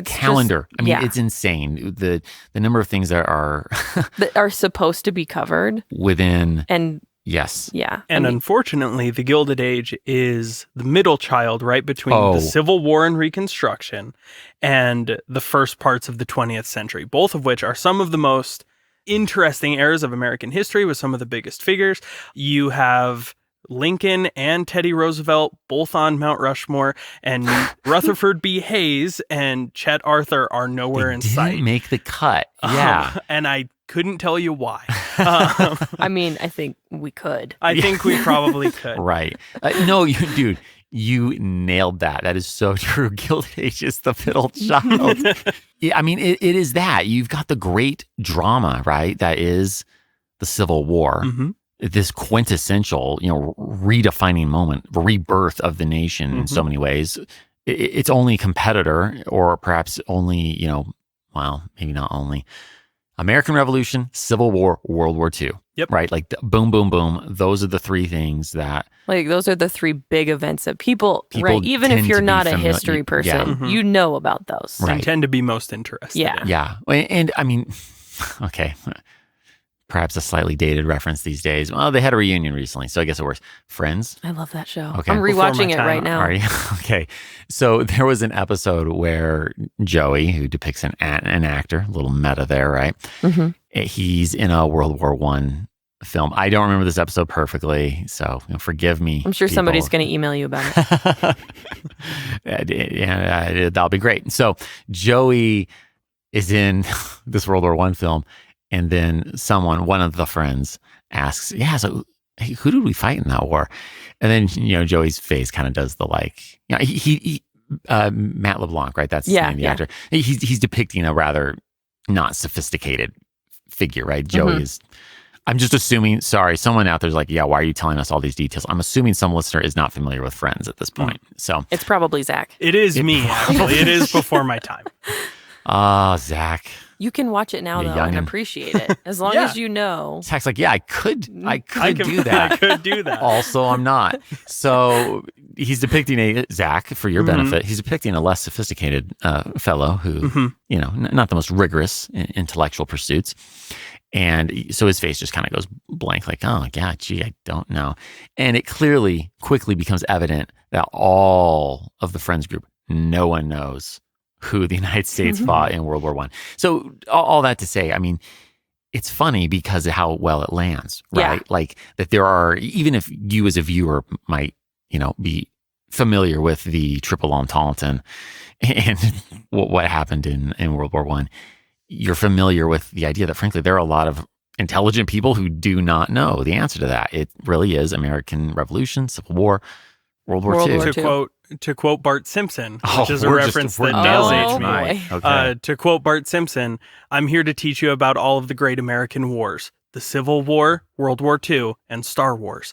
calendar. It's insane. The number of things that are that are supposed to be covered within. And yes. Yeah. And unfortunately, the Gilded Age is the middle child right between the Civil War and Reconstruction and the first parts of the 20th century, both of which are some of the most interesting eras of American history with some of the biggest figures. You have Lincoln and Teddy Roosevelt both on Mount Rushmore, and Rutherford B. Hayes and Chet Arthur are nowhere in sight. Didn't make the cut. Yeah. And I couldn't tell you why. I mean, I think we could. I think we probably could. Right. No, dude. You nailed that. That is so true. Gilded Age is the middle child. Yeah, I mean, it is that. You've got the great drama, right? That is the Civil War. Mm-hmm. This quintessential, redefining moment, rebirth of the nation in so many ways. Its only competitor, or perhaps only, maybe not only, American Revolution, Civil War, World War II. Yep. Right? Like, boom, boom, boom. Those are the three things that... those are the three big events that people right? Even if you're not a history person, you know about those. Right. And tend to be most interested in. Yeah. And I mean, okay, perhaps a slightly dated reference these days. Well, they had a reunion recently, so I guess it works. Friends? I love that show. Okay. I'm rewatching it right now. Are you? Okay. So there was an episode where Joey, who depicts an actor, a little meta there, right? Mm-hmm. He's in a World War I film. I don't remember this episode perfectly, so forgive me. I'm sure people. Somebody's going to email you about it. That'll be great. So Joey is in this World War I film, and then one of the friends asks, so hey, who did we fight in that war? And then, Joey's face kind of does the he Matt LeBlanc, right? That's his name, the actor. He's depicting a rather not sophisticated figure, right? Joey is, I'm just assuming, sorry, someone out there's like, yeah, why are you telling us all these details? I'm assuming some listener is not familiar with Friends at this point. So It's probably Zach. It is me, actually. It is before my time. Zach. You can watch it now, You though, and youngin'. appreciate it. As long Yeah. as you know. Zach's like, yeah, I could do that. I could do that. Also, I'm not. So he's depicting Zach, for your benefit, he's depicting a less sophisticated fellow who, not the most rigorous in intellectual pursuits. And so his face just kind of goes blank, like, oh, yeah, gee, I don't know. And it quickly becomes evident that all of the Friends group, no one knows who the United States fought in World War I. So all that to say, I mean, it's funny because of how well it lands, right? Yeah. Like that there are, even if you as a viewer might, be familiar with the Triple Entente and what happened in World War I, you're familiar with the idea that, frankly, there are a lot of intelligent people who do not know the answer to that. It really is American Revolution, Civil War, World War II. To quote Bart Simpson, which is a we're reference we're that does age me. boy. Okay. To quote Bart Simpson, I'm here to teach you about all of the great American wars, the Civil War, World War II, and Star Wars.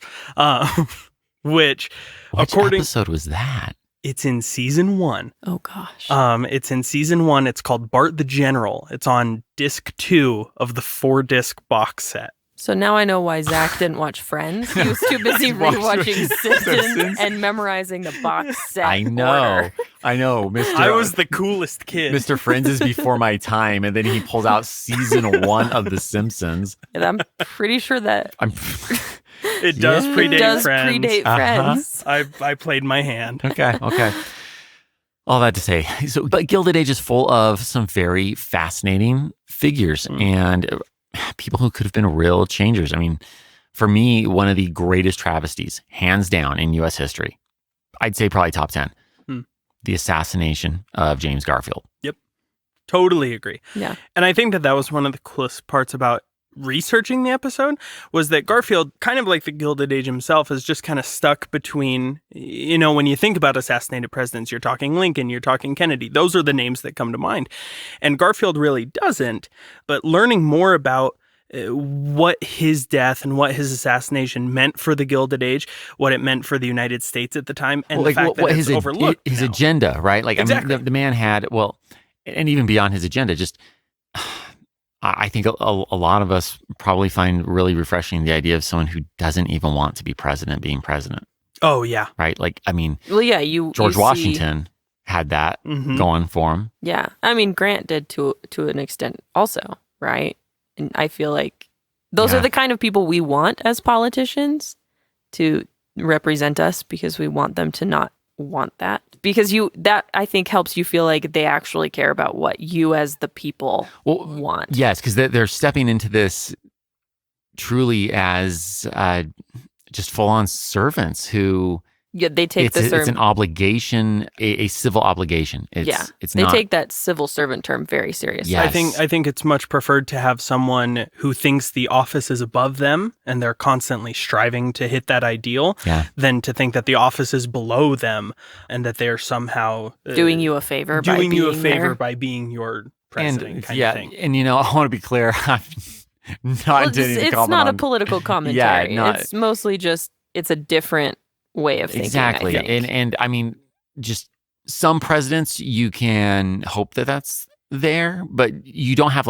Which according episode was that? It's in season 1. Oh, gosh. It's in season 1. It's called Bart the General. It's on disc 2 of the 4-disc box set. So now I know why Zach didn't watch Friends. He was too busy rewatching Simpsons and memorizing the box set. I know, Mr. I was the coolest kid. Mr. Friends is before my time, and then he pulls out season 1 of The Simpsons. And I'm pretty sure that It does Yeah. predate it does Friends. predate Friends. I played my hand. Okay. All that to say, but Gilded Age is full of some very fascinating figures and people who could have been real changers. I mean, for me, one of the greatest travesties, hands down, in U.S. history, I'd say probably top 10, the assassination of James Garfield. Yep. Totally agree. Yeah. And I think that was one of the coolest parts about researching the episode was that Garfield, kind of like the Gilded Age himself, is just kind of stuck between, when you think about assassinated presidents, you're talking Lincoln, you're talking Kennedy. Those are the names that come to mind. And Garfield really doesn't. But learning more about what his death and what his assassination meant for the Gilded Age, what it meant for the United States at the time, and the fact that it's overlooked. His now. agenda, right? Like, Exactly. I mean, the man had, and even beyond his agenda, just... I think a lot of us probably find really refreshing the idea of someone who doesn't even want to be president being president. Oh, yeah. Right? Like, I mean, Well, yeah, George you Washington had that going for him. Yeah. I mean, Grant did to an extent also, right? And I feel like those are the kind of people we want as politicians to represent us because we want them to not want that. Because that I think helps you feel like they actually care about what you as the people want. Yes, because they're stepping into this truly as just full-on servants who... Yeah, they take it's an obligation, a civil obligation. It's they not, take that civil servant term very seriously. Yes. I think it's much preferred to have someone who thinks the office is above them and they're constantly striving to hit that ideal than to think that the office is below them and that they're somehow doing you a favor by being your president kind of thing. And I want to be clear, I'm not intending to comment it's not on, a political commentary. Yeah, it's mostly just it's a different way of thinking. Exactly. I think. And I mean, just some presidents, you can hope that that's there, but you don't have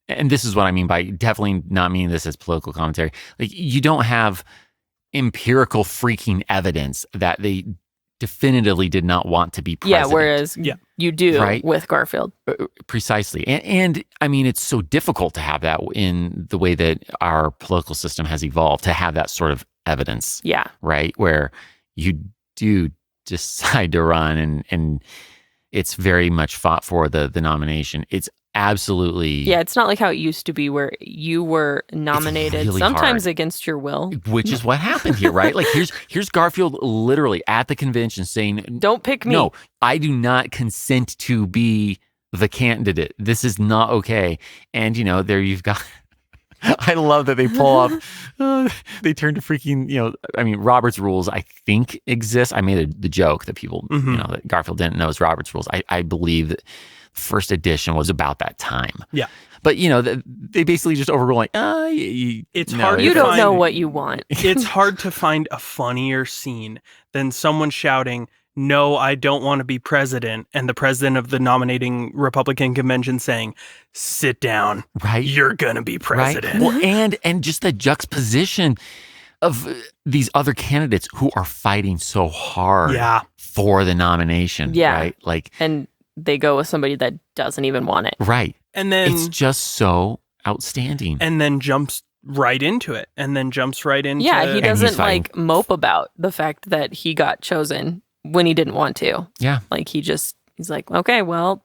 and this is what I mean by definitely not meaning this as political commentary. Like, you don't have empirical freaking evidence that they definitively did not want to be president. Yeah, whereas you do with Garfield. Precisely. And I mean, it's so difficult to have that in the way that our political system has evolved, to have that sort of evidence. Yeah. Right? Where you do decide to run and it's very much fought for the nomination. It's absolutely... Yeah, it's not like how it used to be where you were nominated really sometimes hard. Against your will. Which is what happened here, right? Like, here's Garfield literally at the convention saying... Don't pick me. No, I do not consent to be the candidate. This is not okay. And, there you've got... I love that they pull up, they turn to freaking, Robert's rules, I think, exist. I made the joke that people, that Garfield didn't know his Robert's rules. I believe that first edition was about that time. Yeah. But, they basically just overrule like, It's no, hard. You don't find- know what you want. It's hard to find a funnier scene than someone shouting, "No, I don't want to be president," and the president of the nominating Republican convention saying, "Sit down. right? You're going to be president." Right? Well, and just the juxtaposition of these other candidates who are fighting so hard Yeah. for the nomination, Yeah. right? Like, And they go with somebody that doesn't even want it. right. And then It's just so outstanding. and then jumps right into it. And then jumps right into Yeah, he he's doesn't fighting. like mope about the fact that he got chosen when he didn't want to. Yeah. Like he's like, okay, well,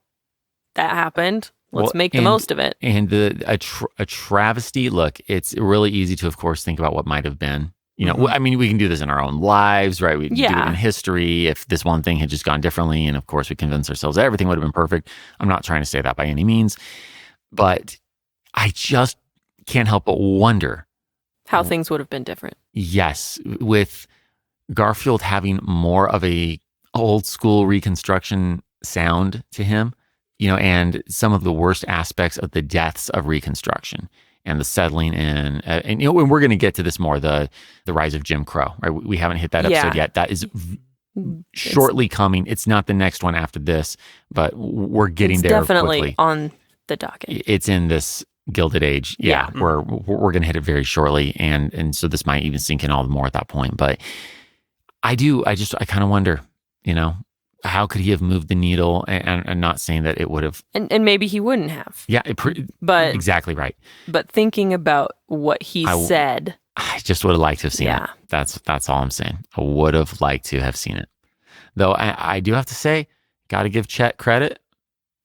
that happened. Let's Well, make the and- most of it. And a travesty. Look, it's really easy to, of course, think about what might have been. Mhm. I mean, we can do this in our own lives, right? We can do it Yeah. in history. If this one thing had just gone differently, and of course, we convince ourselves that everything would have been perfect. I'm not trying to say that by any means, but I just can't help but wonder. How things would have been different. Yes, with Garfield having more of a old school Reconstruction sound to him, and some of the worst aspects of the deaths of Reconstruction and the settling in, and we're going to get to this more, the rise of Jim Crow, right? We haven't hit that episode Yeah. yet. That is shortly coming. It's not the next one after this, but we're getting It's there definitely quickly. on the docket. It's in this Gilded Age. Yeah, Yeah. we're going to hit it very shortly, and so this might even sink in all the more at that point. But I kind of wonder, how could he have moved the needle? And I'm not saying that it would have. And maybe he wouldn't have. Yeah, But exactly right. but thinking about what he said, I just would have liked to have seen Yeah. it. That's all I'm saying. I would have liked to have seen it. Though I do have to say, got to give Chet credit.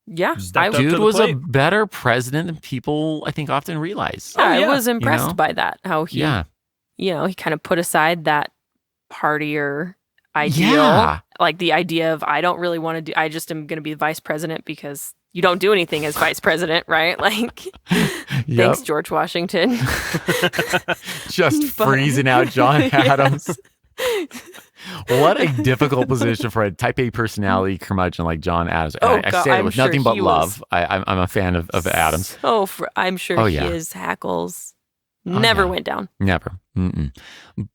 yeah, Stepped up Dude to the was a plate. better president than people, I think, often realize. Oh, yeah. I was impressed by that. How he, Yeah. he kind of put aside that partier ideal, Yeah. like the idea of I don't really want to do. I just am going to be vice president because you don't do anything as vice president, right? Like, thanks, George Washington. Just But- freezing out John Yeah. Adams. What a difficult position for a type A personality curmudgeon like John Adams. Oh, I God, say it I'm with sure nothing but he love. I'm a fan of Adams. So I'm sure Oh, yeah. his hackles Oh, never yeah. went down. Never. Mm-mm.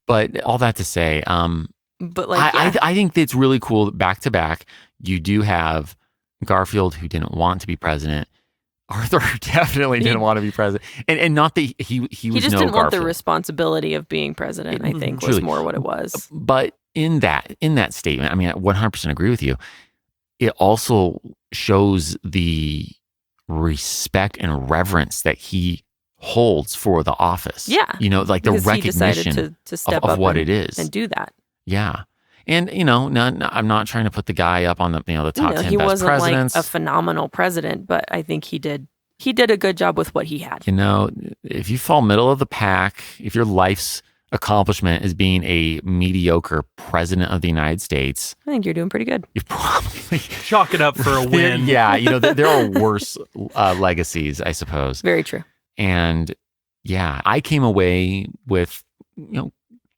But all that to say, But like, I think it's really cool that back to back, you do have Garfield, who didn't want to be president. Arthur definitely didn't want to be president. And not that he was he just no didn't want the Garfield. responsibility of being president, I think, was Truly. more what it was. But in that statement, I mean, I 100% agree with you. It also shows the respect and reverence that he holds for the office. Yeah. Like the Because he decided recognition to step of up what and, it is. and do that. Yeah. And, I'm not trying to put the guy up on the top 10 He best wasn't presidents. like a phenomenal president, but I think he did a good job with what he had. If you fall middle of the pack, if your life's accomplishment is being a mediocre president of the United States, I think you're doing pretty good. you probably Chalk it up for a win. Yeah, there are worse legacies, I suppose. Very true. And yeah, I came away with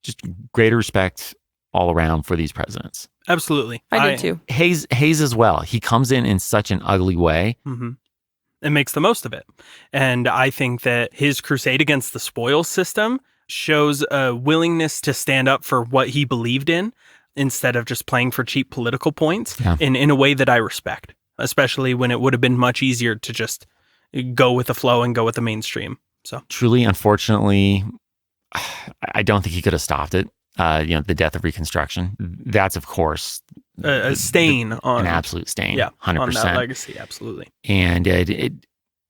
just greater respect all around for these presidents. Absolutely. I did too. Hayes as well. He comes in such an ugly way. Mm-hmm. And makes the most of it. And I think that his crusade against the spoils system shows a willingness to stand up for what he believed in instead of just playing for cheap political points in a way that I respect, especially when it would have been much easier to just go with the flow and go with the mainstream. So truly, unfortunately, I don't think he could have stopped it. The death of Reconstruction. That's, of course, a stain on an absolute stain. Yeah, 100%. on that legacy. Absolutely. And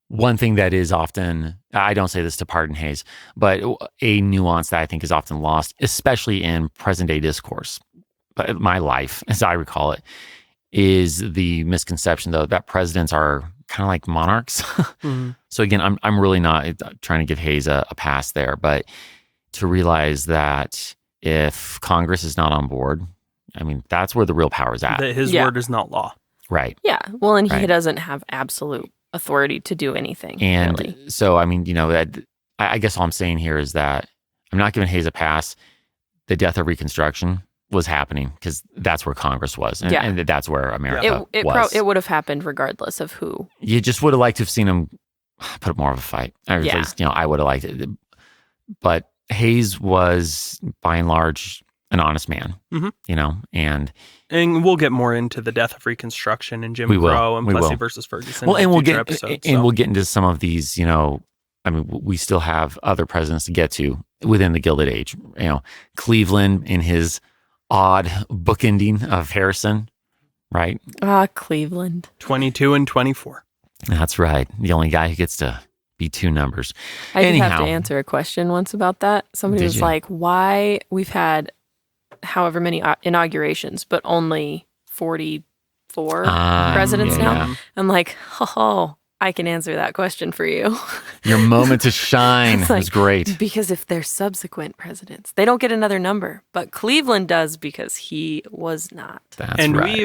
one thing that is often, I don't say this to pardon Hayes, but a nuance that I think is often lost, especially in present day discourse, my life, as I recall it, is the misconception, though, that presidents are kind of like monarchs. Mm-hmm. So again, I'm really not trying to give Hayes a pass there, but to realize that if Congress is not on board, I mean, that's where the real power is at. That his word is not law. Right. Yeah. Well, and he Right. doesn't have absolute authority to do anything. And really. so, I mean, I guess all I'm saying here is that I'm not giving Hayes a pass. The death of Reconstruction was happening because that's where Congress was. And, Yeah. and that's where America It was. would have happened regardless of who. You just would have liked to have seen him put up more of a fight. Or at Yeah. least, I would have liked it. But Hayes was, by and large, an honest man, and we'll get more into the death of Reconstruction and Jim We will. Crow and We Plessy will. versus Ferguson. well, in and we'll future get episodes, and so. we'll get into some of these. We still have other presidents to get to within the Gilded Age. Cleveland in his odd bookending of Harrison, right? Cleveland. 22 and 24. That's right. The only guy who gets to be two numbers. I did have Anyhow. to answer a question once about that. Somebody Did was you? like, why we've had however many inaugurations, but only 44 presidents now. yeah. I'm like, oh, I can answer that question for you. Your moment to shine It's was like, great. Because if they're subsequent presidents, they don't get another number. But Cleveland does because he was not. That's And right.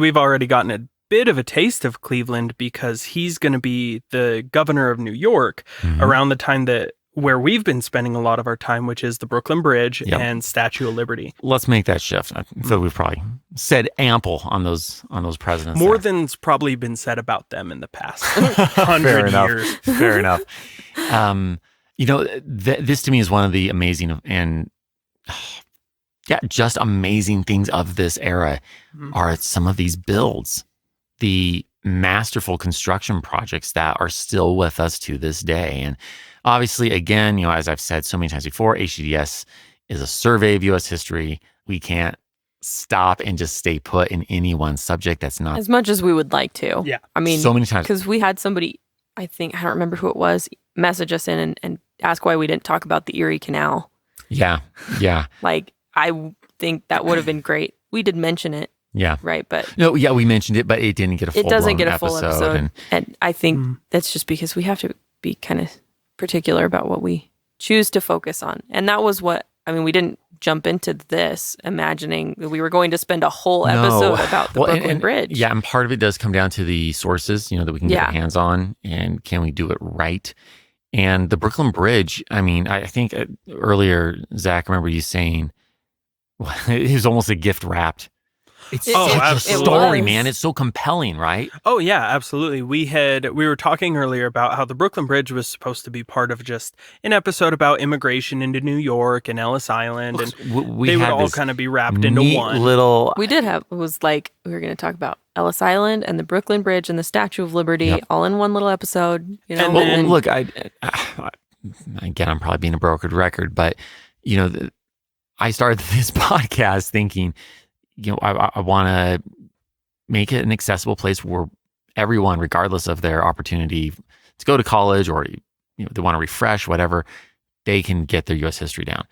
we've already gotten a bit of a taste of Cleveland because he's going to be the governor of New York Mhm. around the time where we've been spending a lot of our time, which is the Brooklyn Bridge Yep. and Statue of Liberty. Let's make that shift. I feel we've probably said ample on those presidents. More there. than's probably been said about them in the past 100 Fair enough. years. Fair enough. This to me is one of the amazing and just amazing things of this era are some of these builds, the masterful construction projects that are still with us to this day. And obviously, again, as I've said so many times before, HTDS is a survey of U.S. history. We can't stop and just stay put in any one subject. That's not As much as we would like to. Yeah. I mean, so many times. because we had somebody, I don't remember who it was, message us in and ask why we didn't talk about the Erie Canal. Yeah. Like, I think that would have been great. We did mention it, Yeah. right? But No, yeah, we mentioned it, but it didn't get a full it doesn't get a full episode. And I think that's just because we have to be kind of particular about what we choose to focus on. And that was we didn't jump into this imagining that we were going to spend a whole episode about the Brooklyn Bridge. Yeah, and part of it does come down to the sources, that we can get our hands on, and can we do it right? And the Brooklyn Bridge, I think earlier, Zach, I remember you saying, it was almost a gift wrapped. It's such a absolutely. story, It was. man. It's so compelling, right? Oh yeah, absolutely. We were talking earlier about how the Brooklyn Bridge was supposed to be part of just an episode about immigration into New York and Ellis Island, and We they would had all this kind of be wrapped into neat one. little. We did have, it was like, we were going to talk about Ellis Island and the Brooklyn Bridge and the Statue of Liberty Yep. all in one little episode. And Well, then- look, again, I'm probably being a broken record, but I started this podcast thinking, I want to make it an accessible place where everyone, regardless of their opportunity to go to college or they want to refresh, whatever, they can get their U.S. history down.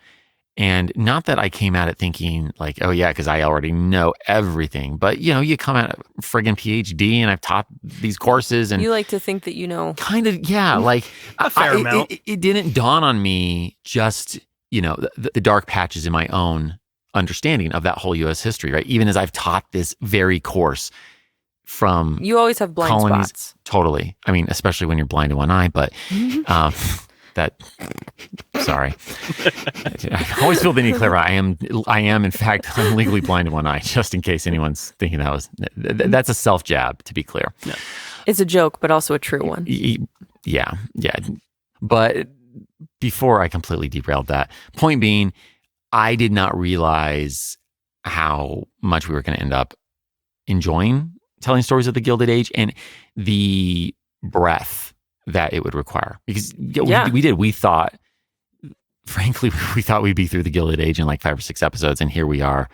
And not that I came at it thinking like, oh yeah, because I already know everything. But you come at a friggin' PhD, and I've taught these courses, and You like to think that you know. kind of, yeah, like A fair amount. It didn't dawn on me just the dark patches in my own understanding of that whole U.S. history, right? Even as I've taught this very course from You always have blind colonies, spots. totally. Especially when you're blind in one eye, but sorry. I always feel the need to clarify. I am in fact, I'm legally blind in one eye, just in case anyone's thinking that's a self jab, to be clear. No. It's a joke, but also a true one. Yeah. But before I completely derailed that, point being, I did not realize how much we were going to end up enjoying telling stories of the Gilded Age and the breadth that it would require. Because we did. We thought, frankly, we thought we'd be through the Gilded Age in like 5 or 6 episodes, and here we are.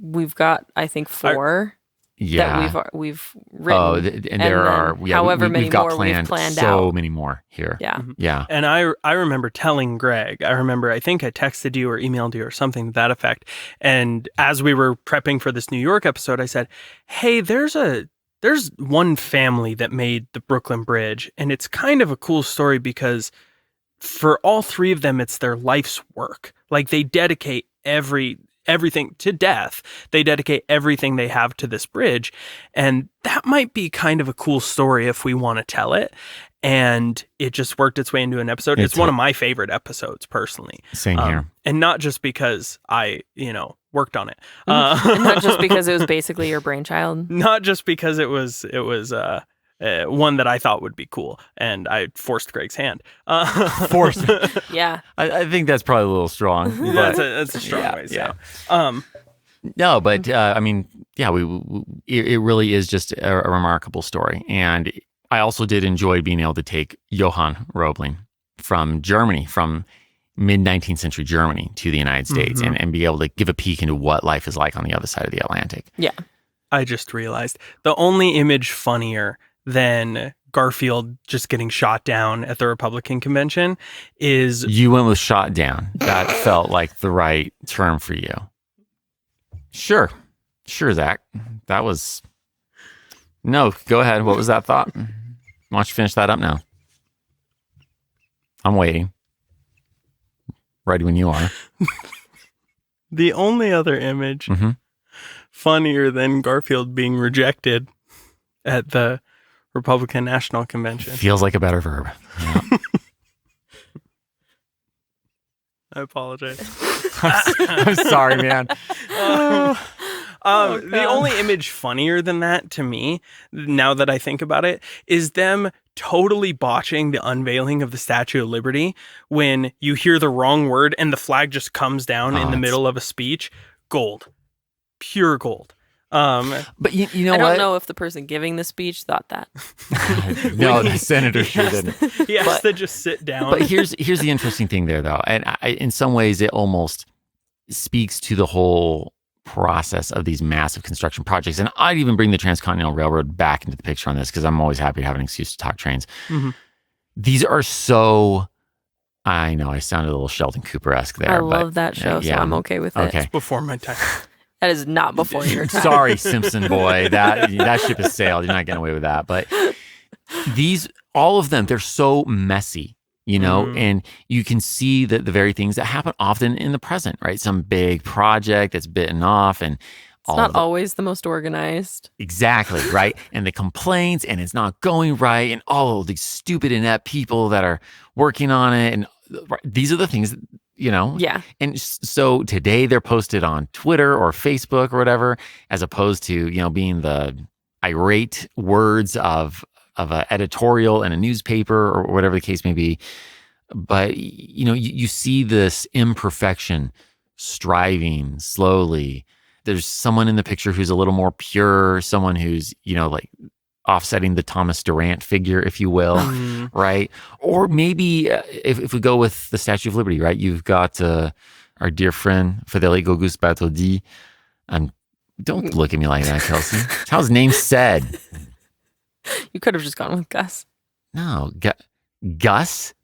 We've got, I think, 4 Yeah. that we've written. Oh, and there are however many we've got more planned, we've planned so out. many more here. Yeah. Yeah. And I remember telling Greg, I think I texted you or emailed you or something to that effect. And as we were prepping for this New York episode, I said, hey, there's one family that made the Brooklyn Bridge. And it's kind of a cool story because for all 3 of them, it's their life's work. Like they dedicate everything to death. They dedicate everything they have to this bridge. And that might be kind of a cool story if we want to tell it. And it just worked its way into an episode. It's one of my favorite episodes personally. Same here. And not just because I, worked on it. And not just because it was basically your brainchild. Not just because it was one that I thought would be cool, and I forced Greg's hand. Forced. Yeah. I think that's probably a little strong. But That's a strong way to say it. no, but I mean, yeah, it really is just a remarkable story. And I also did enjoy being able to take Johann Roebling from Germany, from mid-19th century Germany to the United States, and be able to give a peek into what life is like on the other side of the Atlantic. Yeah. I just realized the only image funnier than Garfield just getting shot down at the Republican convention is... You went with shot down. That felt like the right term for you. Sure, Zach. That was... No, go ahead. What was that thought? Why don't you finish that up now? I'm waiting. Ready when you are. The only other image funnier than Garfield being rejected at the Republican National Convention. Feels like a better verb. Yeah. I apologize. I'm sorry, man. The only image funnier than that to me, now that I think about it, is them totally botching the unveiling of the Statue of Liberty when you hear the wrong word and the flag just comes down in the middle of a speech. Gold. Pure gold. But you know I what? don't know if the person giving the speech thought that. No, the senator sure didn't. He has to just sit down. But here's the interesting thing there, though. And in some ways, it almost speaks to the whole process of these massive construction projects. And I'd even bring the Transcontinental Railroad back into the picture on this because I'm always happy to have an excuse to talk trains. These are so... I know, I sounded a little Sheldon Cooper-esque there. I love that show, so I'm okay with it. Okay. It's before my time. That is not before your time. Sorry, Simpson boy. That ship has sailed. You're not getting away with that. But all of them, they're so messy, and you can see the very things that happen often in the present, right? Some big project that's bitten off and it's not always the most organized. Exactly, right? And the complaints and it's not going right and all of these stupid inept people that are working on it. And these are the things that, Yeah. And so today they're posted on Twitter or Facebook or whatever, as opposed to, being the irate words of an editorial in a newspaper or whatever the case may be. But, you see this imperfection striving slowly. There's someone in the picture who's a little more pure, someone who's, like offsetting the Thomas Durant figure, if you will, right? Or maybe if we go with the Statue of Liberty, right? You've got our dear friend, Federico Gusbertodi. Don't look at me like that, Kelsi. That's how his name's said. You could have just gone with Gus. No, Gus?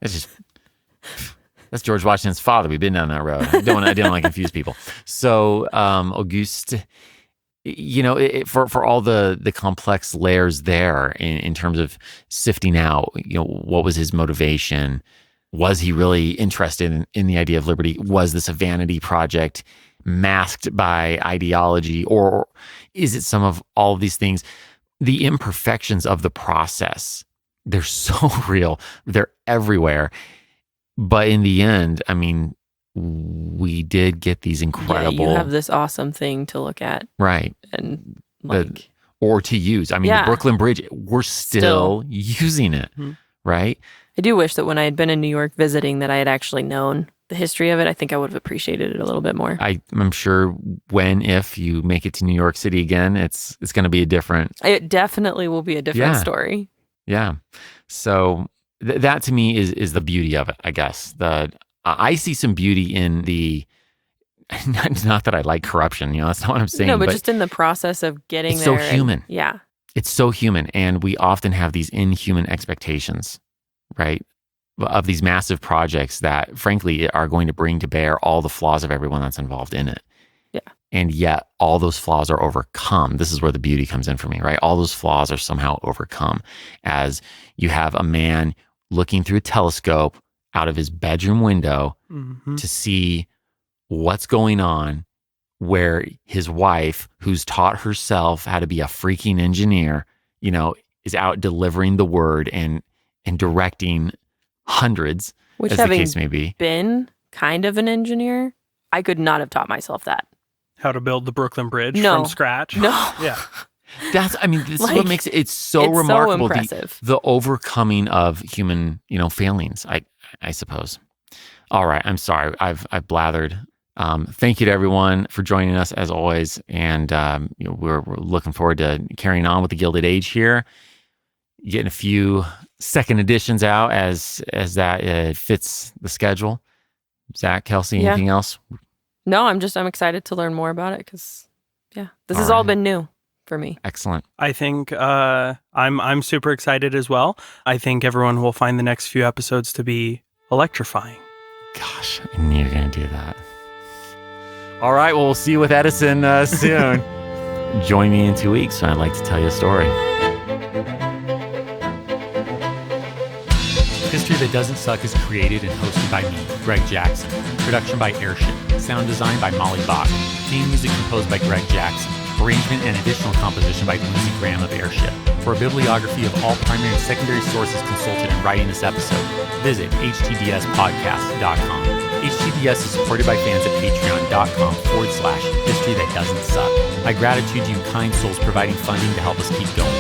That's George Washington's father. We've been down that road. I didn't want to confuse people. So, Auguste, for all the complex layers there in terms of sifting out, what was his motivation? Was he really interested in the idea of liberty? Was this a vanity project masked by ideology? Or is it some of all of these things? The imperfections of the process, they're so real. They're everywhere. But in the end, I mean, we did get these incredible... Yeah, you have this awesome thing to look at. Right. And or to use. I mean, the Brooklyn Bridge, we're still using it, right? I do wish that when I had been in New York visiting that I had actually known the history of it. I think I would have appreciated it a little bit more. I'm sure if you make it to New York City again, it's going to be a different... It definitely will be a different story. Yeah. So... that to me is the beauty of it, I guess. I see some beauty in the, not that I like corruption, that's not what I'm saying. No, but just in the process of getting it's there. It's so human. Yeah. It's so human. And we often have these inhuman expectations, right? Of these massive projects that frankly are going to bring to bear all the flaws of everyone that's involved in it. Yeah. And yet all those flaws are overcome. This is where the beauty comes in for me, right? All those flaws are somehow overcome as you have a man looking through a telescope out of his bedroom window to see what's going on, where his wife, who's taught herself how to be a freaking engineer, is out delivering the word and directing hundreds, which as the case may be. Been kind of an engineer, I could not have taught myself that. How to build the Brooklyn Bridge from scratch? No. Yeah. This is what makes it's so it's remarkable. So impressive. The overcoming of human, failings, I suppose. All right. I'm sorry. I've blathered. Thank you to everyone for joining us as always. And, we're looking forward to carrying on with the Gilded Age here, getting a few second editions out as that fits the schedule. Zach, Kelsi, anything else? No, I'm excited to learn more about it because, this has all been new for me. Excellent. I think I'm super excited as well. I think everyone will find the next few episodes to be electrifying. Gosh, I knew you were going to do that. All right, well, we'll see you with Edison soon. Join me in 2 weeks when I'd like to tell you a story. History That Doesn't Suck is created and hosted by me, Greg Jackson. Production by Airship. Sound design by Molly Bach. Theme music composed by Greg Jackson. Arrangement and additional composition by Lindsey Graham of Airship. For a bibliography of all primary and secondary sources consulted in writing this episode, visit htdspodcast.com. HTDS is supported by fans at patreon.com/history that doesn't suck. My gratitude to you kind souls providing funding to help us keep going.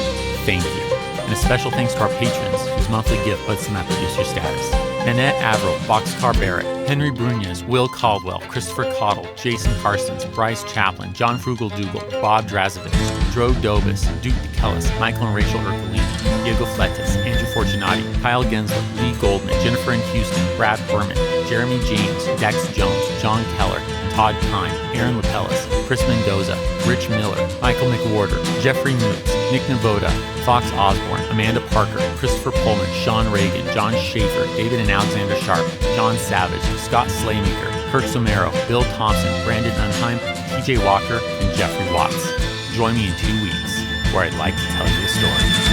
Thank you. And a special thanks to our patrons, whose monthly gift puts them at producer status. Nanette Averill, Boxcar Barrett, Henry Brunez, Will Caldwell, Christopher Cottle, Jason Parsons, Bryce Chaplin, John Frugal Dougal, Bob Drazovich, Dro Dobus, Duke DeKellis, Michael and Rachel Urkelini, Diego Fletis, Andrew Fortunati, Kyle Gensler, Lee Goldman, Jennifer in Houston, Brad Berman, Jeremy James, Dex Jones, John Keller, Todd Kine, Aaron Lapellis, Chris Mendoza, Rich Miller, Michael McWhorter, Jeffrey Moots, Nick Navoda, Fox Osborne, Amanda Parker, Christopher Pullman, Sean Reagan, John Schaefer, David and Alexander Sharp, John Savage, Scott Slaymaker, Kirk Somero, Bill Thompson, Brandon Unheim, TJ Walker, and Jeffrey Watts. Join me in 2 weeks where I'd like to tell you a story.